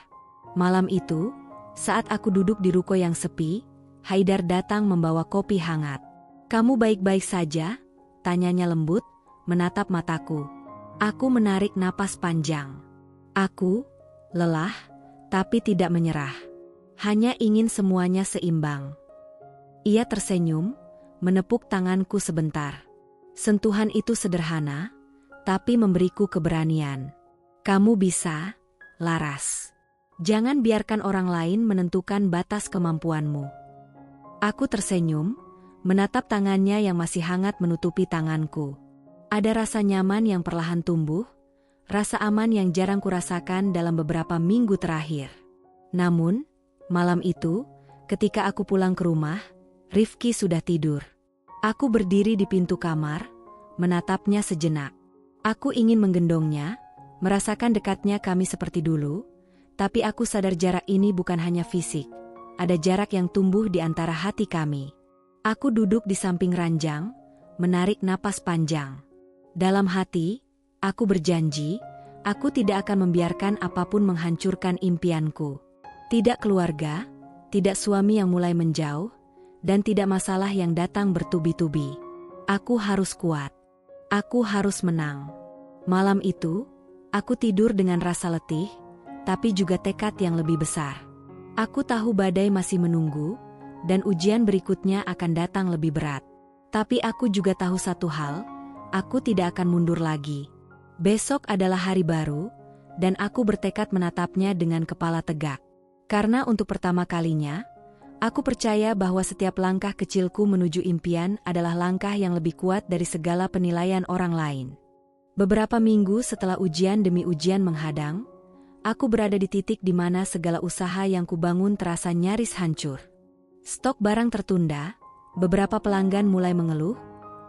Malam itu, saat aku duduk di ruko yang sepi, Haidar datang membawa kopi hangat. "Kamu baik-baik saja?" tanyanya lembut, menatap mataku. Aku menarik napas panjang. Aku lelah, tapi tidak menyerah. Hanya ingin semuanya seimbang. Ia tersenyum, menepuk tanganku sebentar. Sentuhan itu sederhana, tapi memberiku keberanian. "Kamu bisa, Laras. Jangan biarkan orang lain menentukan batas kemampuanmu." Aku tersenyum, menatap tangannya yang masih hangat menutupi tanganku. Ada rasa nyaman yang perlahan tumbuh, rasa aman yang jarang kurasakan dalam beberapa minggu terakhir. Namun, malam itu, ketika aku pulang ke rumah, Rifki sudah tidur. Aku berdiri di pintu kamar, menatapnya sejenak. Aku ingin menggendongnya, merasakan dekatnya kami seperti dulu, tapi aku sadar jarak ini bukan hanya fisik. Ada jarak yang tumbuh di antara hati kami. Aku duduk di samping ranjang, menarik napas panjang. Dalam hati, aku berjanji, aku tidak akan membiarkan apapun menghancurkan impianku. Tidak keluarga, tidak suami yang mulai menjauh, dan tidak masalah yang datang bertubi-tubi. Aku harus kuat. Aku harus menang. Malam itu, aku tidur dengan rasa letih, tapi juga tekad yang lebih besar. Aku tahu badai masih menunggu, dan ujian berikutnya akan datang lebih berat. Tapi aku juga tahu satu hal, aku tidak akan mundur lagi. Besok adalah hari baru, dan aku bertekad menatapnya dengan kepala tegak. Karena untuk pertama kalinya, aku percaya bahwa setiap langkah kecilku menuju impian adalah langkah yang lebih kuat dari segala penilaian orang lain. Beberapa minggu setelah ujian demi ujian menghadang, aku berada di titik di mana segala usaha yang kubangun terasa nyaris hancur. Stok barang tertunda, beberapa pelanggan mulai mengeluh,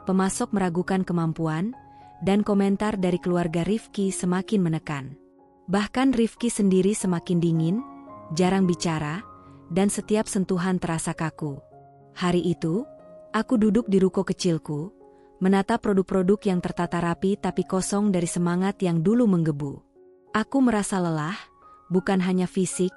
pemasok meragukan kemampuan, dan komentar dari keluarga Rifki semakin menekan. Bahkan Rifki sendiri semakin dingin, jarang bicara, dan setiap sentuhan terasa kaku. Hari itu, aku duduk di ruko kecilku, menatap produk-produk yang tertata rapi tapi kosong dari semangat yang dulu menggebu. Aku merasa lelah, bukan hanya fisik,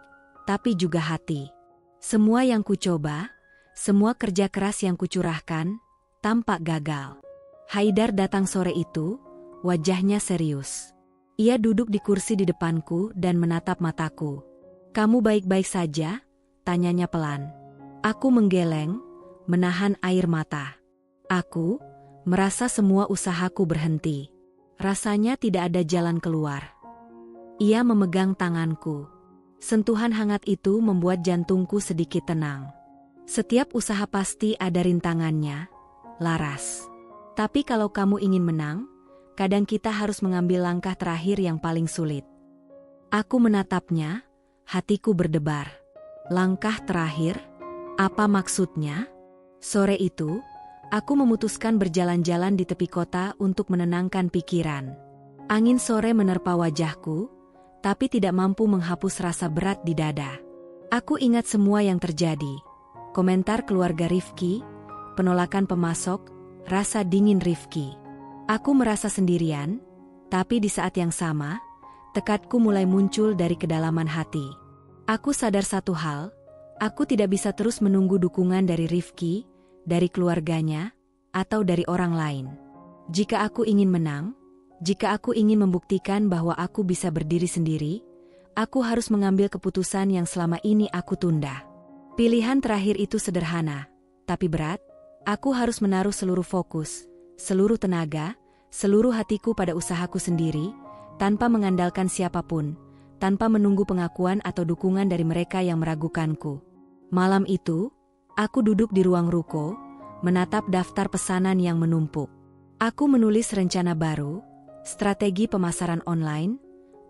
tapi juga hati. Semua yang kucoba, semua kerja keras yang kucurahkan, tampak gagal. Haidar datang sore itu, wajahnya serius. Ia duduk di kursi di depanku dan menatap mataku. "Kamu baik-baik saja?" tanyanya pelan. Aku menggeleng, menahan air mata. "Aku Merasa semua usahaku berhenti. Rasanya tidak ada jalan keluar. Ia memegang tanganku. Sentuhan hangat itu membuat jantungku sedikit tenang. Setiap usaha pasti ada rintangannya, Laras. Tapi kalau kamu ingin menang, kadang kita harus mengambil langkah terakhir yang paling sulit. Aku menatapnya, hatiku berdebar. Langkah terakhir? Apa maksudnya? Sore itu, aku memutuskan berjalan-jalan di tepi kota untuk menenangkan pikiran. Angin sore menerpa wajahku, tapi tidak mampu menghapus rasa berat di dada. Aku ingat semua yang terjadi. Komentar keluarga Rifki, penolakan pemasok, rasa dingin Rifki. Aku merasa sendirian, tapi di saat yang sama, tekadku mulai muncul dari kedalaman hati. Aku sadar satu hal, aku tidak bisa terus menunggu dukungan dari Rifki, dari keluarganya, atau dari orang lain. Jika aku ingin menang, jika aku ingin membuktikan bahwa aku bisa berdiri sendiri, aku harus mengambil keputusan yang selama ini aku tunda. Pilihan terakhir itu sederhana, tapi berat. Aku harus menaruh seluruh fokus, seluruh tenaga, seluruh hatiku pada usahaku sendiri, tanpa mengandalkan siapapun, tanpa menunggu pengakuan atau dukungan dari mereka yang meragukanku. Malam itu, aku duduk di ruang ruko, menatap daftar pesanan yang menumpuk. Aku menulis rencana baru, strategi pemasaran online,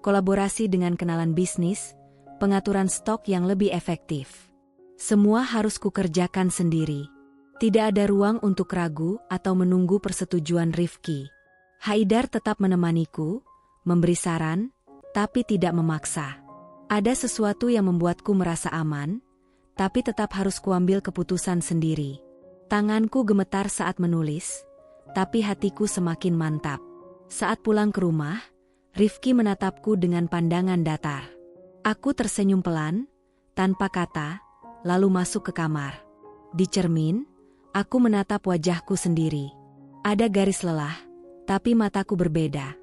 kolaborasi dengan kenalan bisnis, pengaturan stok yang lebih efektif. Semua harus kukerjakan sendiri. Tidak ada ruang untuk ragu atau menunggu persetujuan Rifki. Haidar tetap menemaniku, memberi saran, tapi tidak memaksa. Ada sesuatu yang membuatku merasa aman, tapi tetap harus kuambil keputusan sendiri. Tanganku gemetar saat menulis, tapi hatiku semakin mantap. Saat pulang ke rumah, Rifki menatapku dengan pandangan datar. Aku tersenyum pelan, tanpa kata, lalu masuk ke kamar. Di cermin, aku menatap wajahku sendiri. Ada garis lelah, tapi mataku berbeda.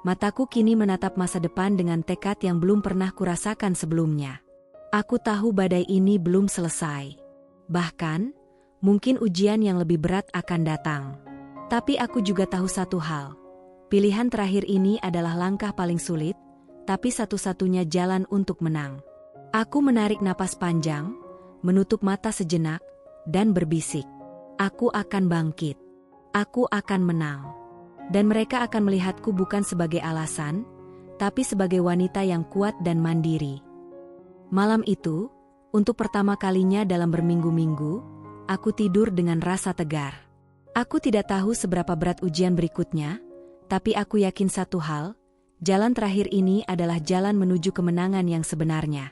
Mataku kini menatap masa depan dengan tekad yang belum pernah kurasakan sebelumnya. Aku tahu badai ini belum selesai. Bahkan, mungkin ujian yang lebih berat akan datang. Tapi aku juga tahu satu hal. Pilihan terakhir ini adalah langkah paling sulit, tapi satu-satunya jalan untuk menang. Aku menarik napas panjang, menutup mata sejenak, dan berbisik. Aku akan bangkit. Aku akan menang. Dan mereka akan melihatku bukan sebagai alasan, tapi sebagai wanita yang kuat dan mandiri. Malam itu, untuk pertama kalinya dalam berminggu-minggu, aku tidur dengan rasa tegar. Aku tidak tahu seberapa berat ujian berikutnya, tapi aku yakin satu hal, jalan terakhir ini adalah jalan menuju kemenangan yang sebenarnya.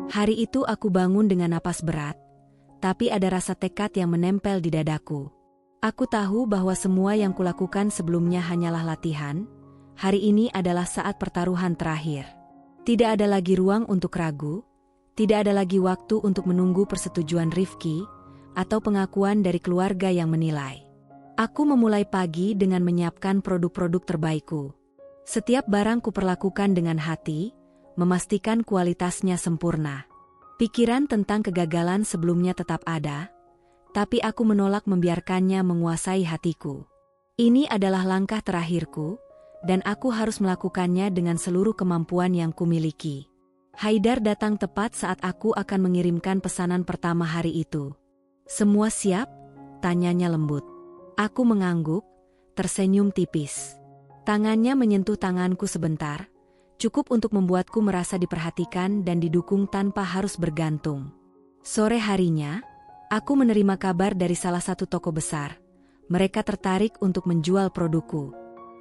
Hari itu aku bangun dengan napas berat, tapi ada rasa tekad yang menempel di dadaku. Aku tahu bahwa semua yang kulakukan sebelumnya hanyalah latihan, hari ini adalah saat pertaruhan terakhir. Tidak ada lagi ruang untuk ragu, tidak ada lagi waktu untuk menunggu persetujuan Rifki, atau pengakuan dari keluarga yang menilai. Aku memulai pagi dengan menyiapkan produk-produk terbaikku. Setiap barang kuperlakukan dengan hati, memastikan kualitasnya sempurna. Pikiran tentang kegagalan sebelumnya tetap ada, tapi aku menolak membiarkannya menguasai hatiku. Ini adalah langkah terakhirku, dan aku harus melakukannya dengan seluruh kemampuan yang kumiliki. Haidar datang tepat saat aku akan mengirimkan pesanan pertama hari itu. "Semua siap?" tanyanya lembut. Aku mengangguk, tersenyum tipis. Tangannya menyentuh tanganku sebentar, cukup untuk membuatku merasa diperhatikan dan didukung tanpa harus bergantung. Sore harinya, aku menerima kabar dari salah satu toko besar. Mereka tertarik untuk menjual produkku.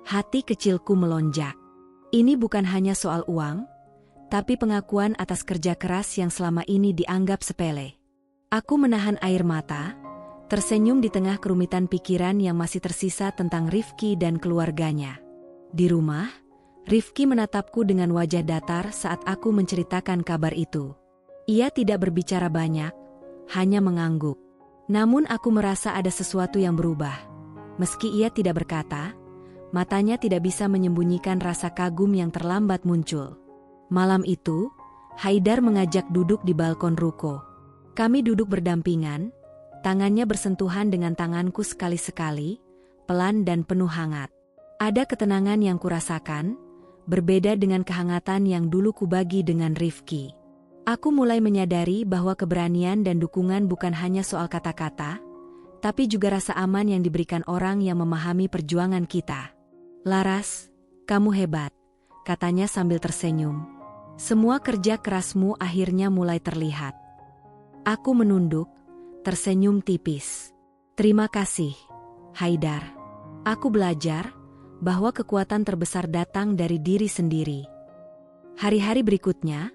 Hati kecilku melonjak. Ini bukan hanya soal uang, tapi pengakuan atas kerja keras yang selama ini dianggap sepele. Aku menahan air mata, tersenyum di tengah kerumitan pikiran yang masih tersisa tentang Rifki dan keluarganya. Di rumah, Rifki menatapku dengan wajah datar saat aku menceritakan kabar itu. Ia tidak berbicara banyak, hanya mengangguk. Namun aku merasa ada sesuatu yang berubah. Meski ia tidak berkata, matanya tidak bisa menyembunyikan rasa kagum yang terlambat muncul. Malam itu, Haidar mengajak duduk di balkon ruko. Kami duduk berdampingan, tangannya bersentuhan dengan tanganku sekali-sekali, pelan dan penuh hangat. Ada ketenangan yang kurasakan, berbeda dengan kehangatan yang dulu kubagi dengan Rifki. Aku mulai menyadari bahwa keberanian dan dukungan bukan hanya soal kata-kata, tapi juga rasa aman yang diberikan orang yang memahami perjuangan kita. "Laras, kamu hebat," katanya sambil tersenyum. "Semua kerja kerasmu akhirnya mulai terlihat." Aku menunduk, tersenyum tipis. "Terima kasih, Haidar. Aku belajar bahwa kekuatan terbesar datang dari diri sendiri." Hari-hari berikutnya,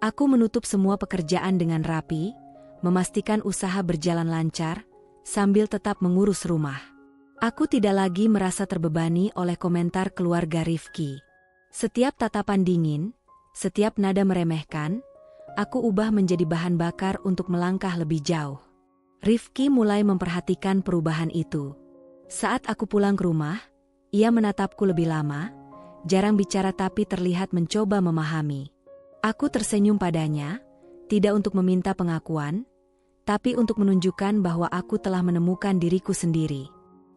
aku menutup semua pekerjaan dengan rapi, memastikan usaha berjalan lancar, sambil tetap mengurus rumah. Aku tidak lagi merasa terbebani oleh komentar keluarga Rifki. Setiap tatapan dingin, setiap nada meremehkan, aku ubah menjadi bahan bakar untuk melangkah lebih jauh. Rifki mulai memperhatikan perubahan itu. Saat aku pulang ke rumah, ia menatapku lebih lama, jarang bicara tapi terlihat mencoba memahami. Aku tersenyum padanya, tidak untuk meminta pengakuan, tapi untuk menunjukkan bahwa aku telah menemukan diriku sendiri.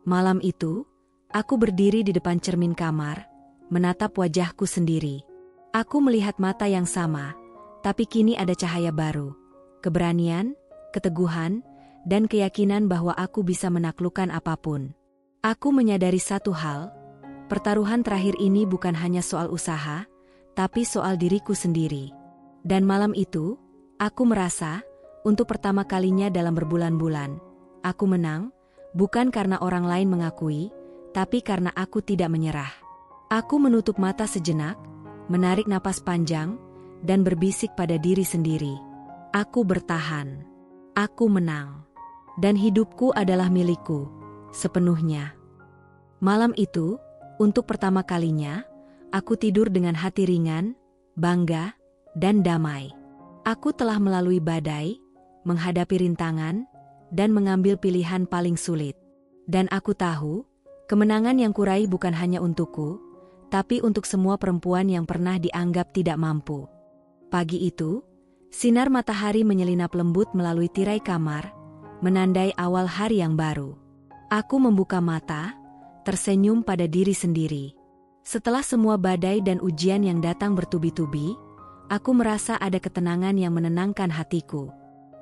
Malam itu, aku berdiri di depan cermin kamar, menatap wajahku sendiri. Aku melihat mata yang sama, tapi kini ada cahaya baru, keberanian, keteguhan, dan keyakinan bahwa aku bisa menaklukkan apapun. Aku menyadari satu hal, pertaruhan terakhir ini bukan hanya soal usaha, tapi soal diriku sendiri. Dan malam itu, aku merasa, untuk pertama kalinya dalam berbulan-bulan, aku menang, bukan karena orang lain mengakui, tapi karena aku tidak menyerah. Aku menutup mata sejenak, menarik napas panjang, dan berbisik pada diri sendiri. Aku bertahan. Aku menang. Dan hidupku adalah milikku, sepenuhnya. Malam itu, untuk pertama kalinya, aku tidur dengan hati ringan, bangga, dan damai. Aku telah melalui badai, menghadapi rintangan, dan mengambil pilihan paling sulit. Dan aku tahu, kemenangan yang kuraih bukan hanya untukku, tapi untuk semua perempuan yang pernah dianggap tidak mampu. Pagi itu, sinar matahari menyelinap lembut melalui tirai kamar, menandai awal hari yang baru. Aku membuka mata, tersenyum pada diri sendiri. Setelah semua badai dan ujian yang datang bertubi-tubi, aku merasa ada ketenangan yang menenangkan hatiku.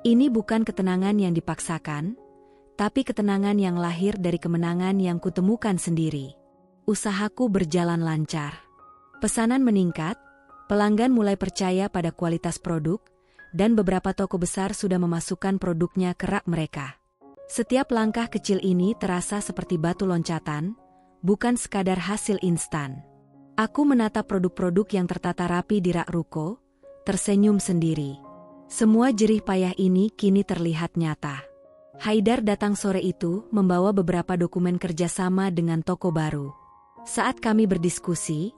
Ini bukan ketenangan yang dipaksakan, tapi ketenangan yang lahir dari kemenangan yang kutemukan sendiri. Usahaku berjalan lancar. Pesanan meningkat, pelanggan mulai percaya pada kualitas produk, dan beberapa toko besar sudah memasukkan produknya ke rak mereka. Setiap langkah kecil ini terasa seperti batu loncatan, bukan sekadar hasil instan. Aku menatap produk-produk yang tertata rapi di rak ruko, tersenyum sendiri. Semua jerih payah ini kini terlihat nyata. Haidar datang sore itu membawa beberapa dokumen kerjasama dengan toko baru. Saat kami berdiskusi,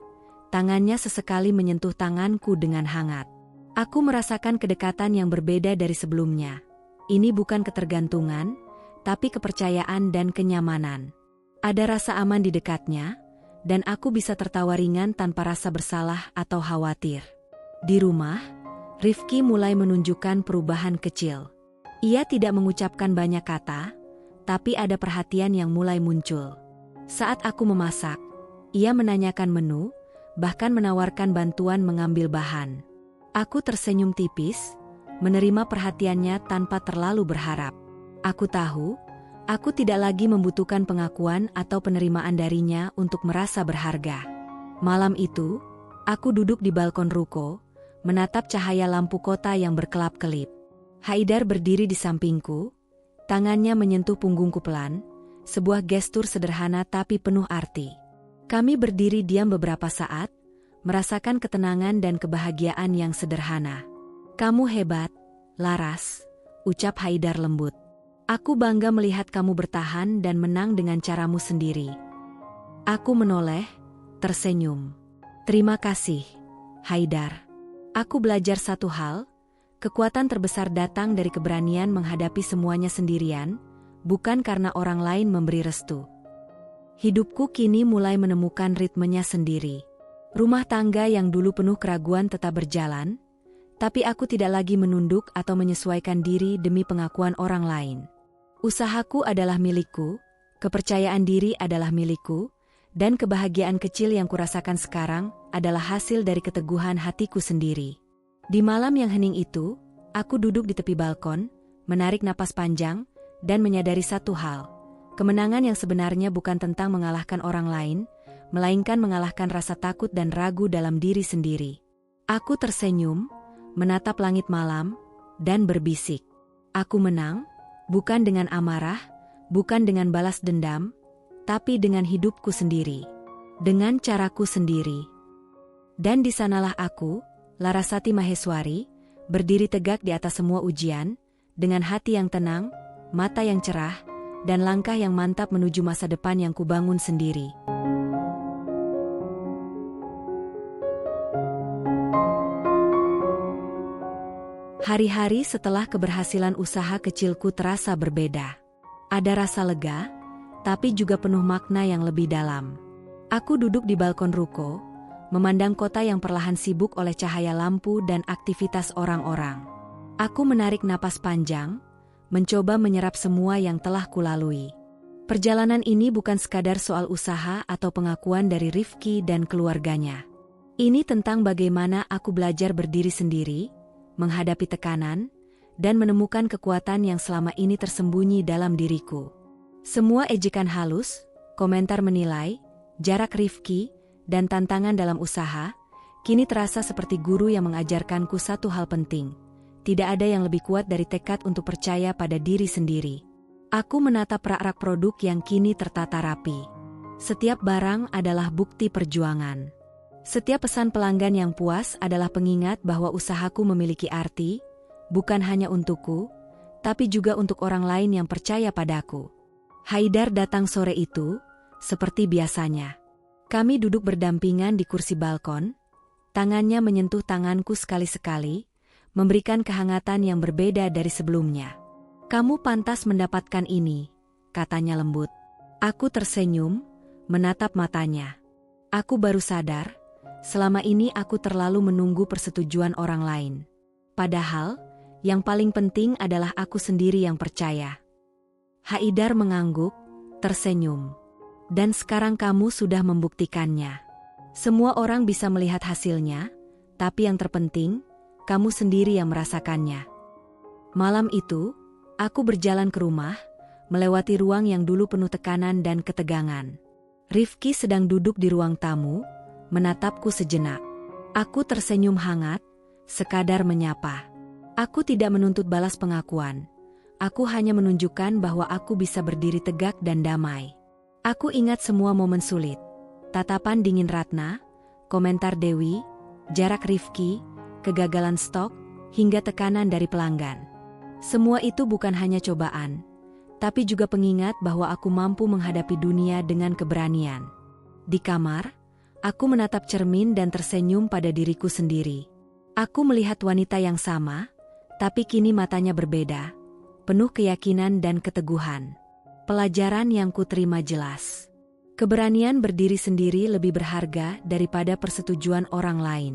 tangannya sesekali menyentuh tanganku dengan hangat. Aku merasakan kedekatan yang berbeda dari sebelumnya. Ini bukan ketergantungan, tapi kepercayaan dan kenyamanan. Ada rasa aman di dekatnya, dan aku bisa tertawa ringan tanpa rasa bersalah atau khawatir. Di rumah, Rifki mulai menunjukkan perubahan kecil. Ia tidak mengucapkan banyak kata, tapi ada perhatian yang mulai muncul. Saat aku memasak, ia menanyakan menu, bahkan menawarkan bantuan mengambil bahan. Aku tersenyum tipis, menerima perhatiannya tanpa terlalu berharap. Aku tahu, aku tidak lagi membutuhkan pengakuan atau penerimaan darinya untuk merasa berharga. Malam itu, aku duduk di balkon ruko, menatap cahaya lampu kota yang berkelap-kelip. Haidar berdiri di sampingku, tangannya menyentuh punggungku pelan, sebuah gestur sederhana tapi penuh arti. Kami berdiri diam beberapa saat, merasakan ketenangan dan kebahagiaan yang sederhana. "Kamu hebat, Laras," ucap Haidar lembut. "Aku bangga melihat kamu bertahan dan menang dengan caramu sendiri." Aku menoleh, tersenyum. "Terima kasih, Haidar. Aku belajar satu hal, kekuatan terbesar datang dari keberanian menghadapi semuanya sendirian, bukan karena orang lain memberi restu." Hidupku kini mulai menemukan ritmenya sendiri. Rumah tangga yang dulu penuh keraguan tetap berjalan, Tapi aku tidak lagi menunduk atau menyesuaikan diri demi pengakuan orang lain. Usahaku adalah milikku, kepercayaan diri adalah milikku, dan kebahagiaan kecil yang kurasakan sekarang adalah hasil dari keteguhan hatiku sendiri. Di malam yang hening itu, aku duduk di tepi balkon, menarik napas panjang, dan menyadari satu hal. Kemenangan yang sebenarnya bukan tentang mengalahkan orang lain, melainkan mengalahkan rasa takut dan ragu dalam diri sendiri. Aku tersenyum, menatap langit malam, dan berbisik. Aku menang, bukan dengan amarah, bukan dengan balas dendam, tapi dengan hidupku sendiri. Dengan caraku sendiri. Dan di sanalah aku, Larasati Maheswari, berdiri tegak di atas semua ujian, dengan hati yang tenang, mata yang cerah, dan langkah yang mantap menuju masa depan yang kubangun sendiri. Hari-hari setelah keberhasilan usaha kecilku terasa berbeda. Ada rasa lega, tapi juga penuh makna yang lebih dalam. Aku duduk di balkon ruko, memandang kota yang perlahan sibuk oleh cahaya lampu dan aktivitas orang-orang. Aku menarik napas panjang, mencoba menyerap semua yang telah kulalui. Perjalanan ini bukan sekadar soal usaha atau pengakuan dari Rifki dan keluarganya. Ini tentang bagaimana aku belajar berdiri sendiri, menghadapi tekanan, dan menemukan kekuatan yang selama ini tersembunyi dalam diriku. Semua ejekan halus, komentar menilai, jarak Rifki, dan tantangan dalam usaha, kini terasa seperti guru yang mengajarkanku satu hal penting. Tidak ada yang lebih kuat dari tekad untuk percaya pada diri sendiri. Aku menatap rak-rak produk yang kini tertata rapi. Setiap barang adalah bukti perjuangan. Setiap pesan pelanggan yang puas adalah pengingat bahwa usahaku memiliki arti, bukan hanya untukku, tapi juga untuk orang lain yang percaya padaku. Haidar datang sore itu, seperti biasanya. Kami duduk berdampingan di kursi balkon, tangannya menyentuh tanganku sekali-sekali, memberikan kehangatan yang berbeda dari sebelumnya. "Kamu pantas mendapatkan ini," katanya lembut. Aku tersenyum, menatap matanya. Aku baru sadar, selama ini aku terlalu menunggu persetujuan orang lain. Padahal, yang paling penting adalah aku sendiri yang percaya. Haidar mengangguk, tersenyum. "Dan sekarang kamu sudah membuktikannya. Semua orang bisa melihat hasilnya, tapi yang terpenting, kamu sendiri yang merasakannya." Malam itu, aku berjalan ke rumah, melewati ruang yang dulu penuh tekanan dan ketegangan. Rifki sedang duduk di ruang tamu, menatapku sejenak. Aku tersenyum hangat, sekadar menyapa. Aku tidak menuntut balas pengakuan. Aku hanya menunjukkan bahwa aku bisa berdiri tegak dan damai. Aku ingat semua momen sulit. Tatapan dingin Ratna, komentar Dewi, jarak Rifki, kegagalan stok, hingga tekanan dari pelanggan. Semua itu bukan hanya cobaan, tapi juga pengingat bahwa aku mampu menghadapi dunia dengan keberanian. Di kamar, aku menatap cermin dan tersenyum pada diriku sendiri. Aku melihat wanita yang sama, tapi kini matanya berbeda, penuh keyakinan dan keteguhan. Pelajaran yang kuterima jelas. Keberanian berdiri sendiri lebih berharga daripada persetujuan orang lain.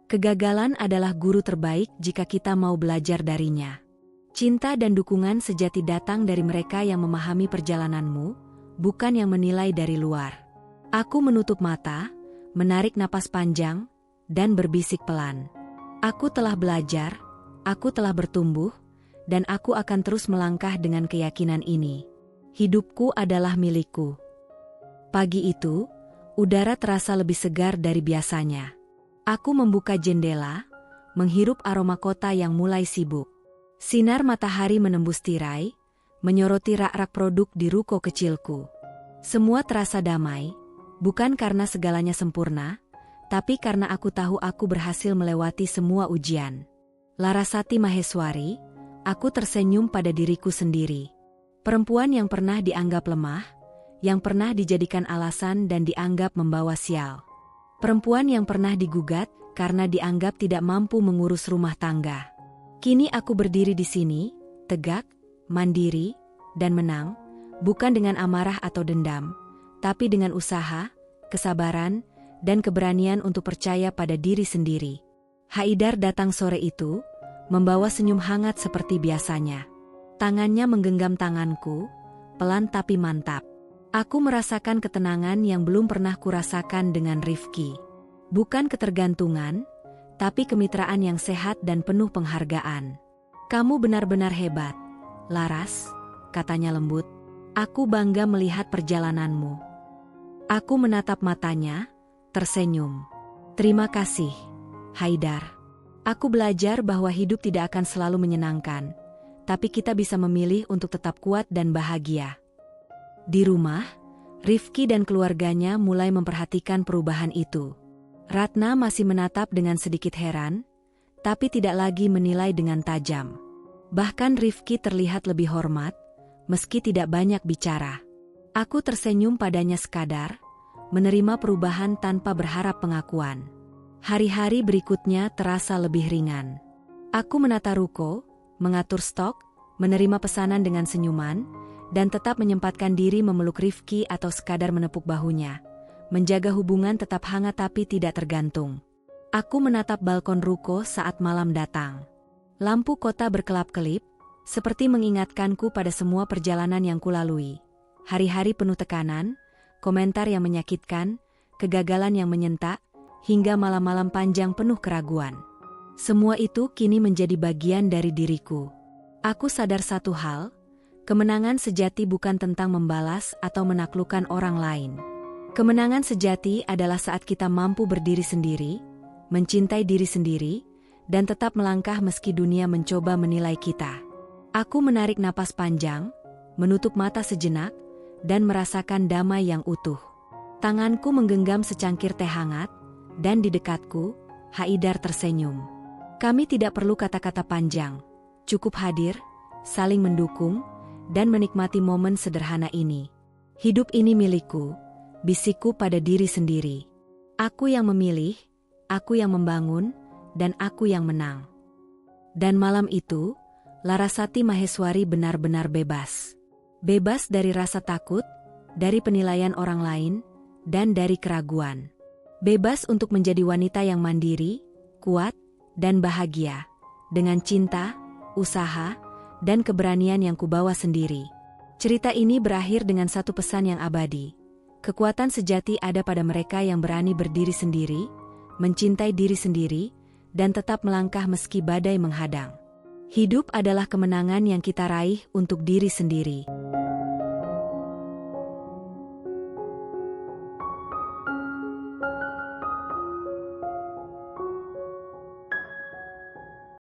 Kegagalan adalah guru terbaik jika kita mau belajar darinya. Cinta dan dukungan sejati datang dari mereka yang memahami perjalananmu, bukan yang menilai dari luar. Aku menutup mata, menarik napas panjang, dan berbisik pelan. Aku telah belajar, aku telah bertumbuh, dan aku akan terus melangkah dengan keyakinan ini. Hidupku adalah milikku. Pagi itu, udara terasa lebih segar dari biasanya. Aku membuka jendela, menghirup aroma kota yang mulai sibuk. Sinar matahari menembus tirai, menyoroti rak-rak produk di ruko kecilku. Semua terasa damai, bukan karena segalanya sempurna, tapi karena aku tahu aku berhasil melewati semua ujian. Larasati Maheswari, aku tersenyum pada diriku sendiri. Perempuan yang pernah dianggap lemah, yang pernah dijadikan alasan dan dianggap membawa sial. Perempuan yang pernah digugat karena dianggap tidak mampu mengurus rumah tangga. Kini aku berdiri di sini, tegak, mandiri, dan menang, bukan dengan amarah atau dendam, tapi dengan usaha, kesabaran, dan keberanian untuk percaya pada diri sendiri. Haidar datang sore itu, membawa senyum hangat seperti biasanya. Tangannya menggenggam tanganku, pelan tapi mantap. Aku merasakan ketenangan yang belum pernah kurasakan dengan Rifki. Bukan ketergantungan, tapi kemitraan yang sehat dan penuh penghargaan. Kamu benar-benar hebat, Laras, katanya lembut. Aku bangga melihat perjalananmu. Aku menatap matanya, tersenyum. Terima kasih, Haidar. Aku belajar bahwa hidup tidak akan selalu menyenangkan, tapi kita bisa memilih untuk tetap kuat dan bahagia. Di rumah, Rifki dan keluarganya mulai memperhatikan perubahan itu. Ratna masih menatap dengan sedikit heran, tapi tidak lagi menilai dengan tajam. Bahkan Rifki terlihat lebih hormat, meski tidak banyak bicara. Aku tersenyum padanya sekadar, menerima perubahan tanpa berharap pengakuan. Hari-hari berikutnya terasa lebih ringan. Aku menata ruko, mengatur stok, menerima pesanan dengan senyuman, dan tetap menyempatkan diri memeluk Rifki atau sekadar menepuk bahunya. Menjaga hubungan tetap hangat tapi tidak tergantung. Aku menatap balkon ruko saat malam datang. Lampu kota berkelap-kelip, seperti mengingatkanku pada semua perjalanan yang kulalui. Hari-hari penuh tekanan, komentar yang menyakitkan, kegagalan yang menyentak, hingga malam-malam panjang penuh keraguan. Semua itu kini menjadi bagian dari diriku. Aku sadar satu hal, kemenangan sejati bukan tentang membalas atau menaklukkan orang lain. Kemenangan sejati adalah saat kita mampu berdiri sendiri, mencintai diri sendiri, dan tetap melangkah meski dunia mencoba menilai kita. Aku menarik napas panjang, menutup mata sejenak, dan merasakan damai yang utuh. Tanganku menggenggam secangkir teh hangat, dan di dekatku, Haidar tersenyum. Kami tidak perlu kata-kata panjang, cukup hadir, saling mendukung, dan menikmati momen sederhana ini. Hidup ini milikku, bisikku pada diri sendiri. Aku yang memilih, aku yang membangun, dan aku yang menang. Dan malam itu, Larasati Maheswari benar-benar bebas. Bebas dari rasa takut, dari penilaian orang lain, dan dari keraguan. Bebas untuk menjadi wanita yang mandiri, kuat, dan bahagia. Dengan cinta, usaha, dan keberanian yang kubawa sendiri. Cerita ini berakhir dengan satu pesan yang abadi. Kekuatan sejati ada pada mereka yang berani berdiri sendiri, mencintai diri sendiri, dan tetap melangkah meski badai menghadang. Hidup adalah kemenangan yang kita raih untuk diri sendiri.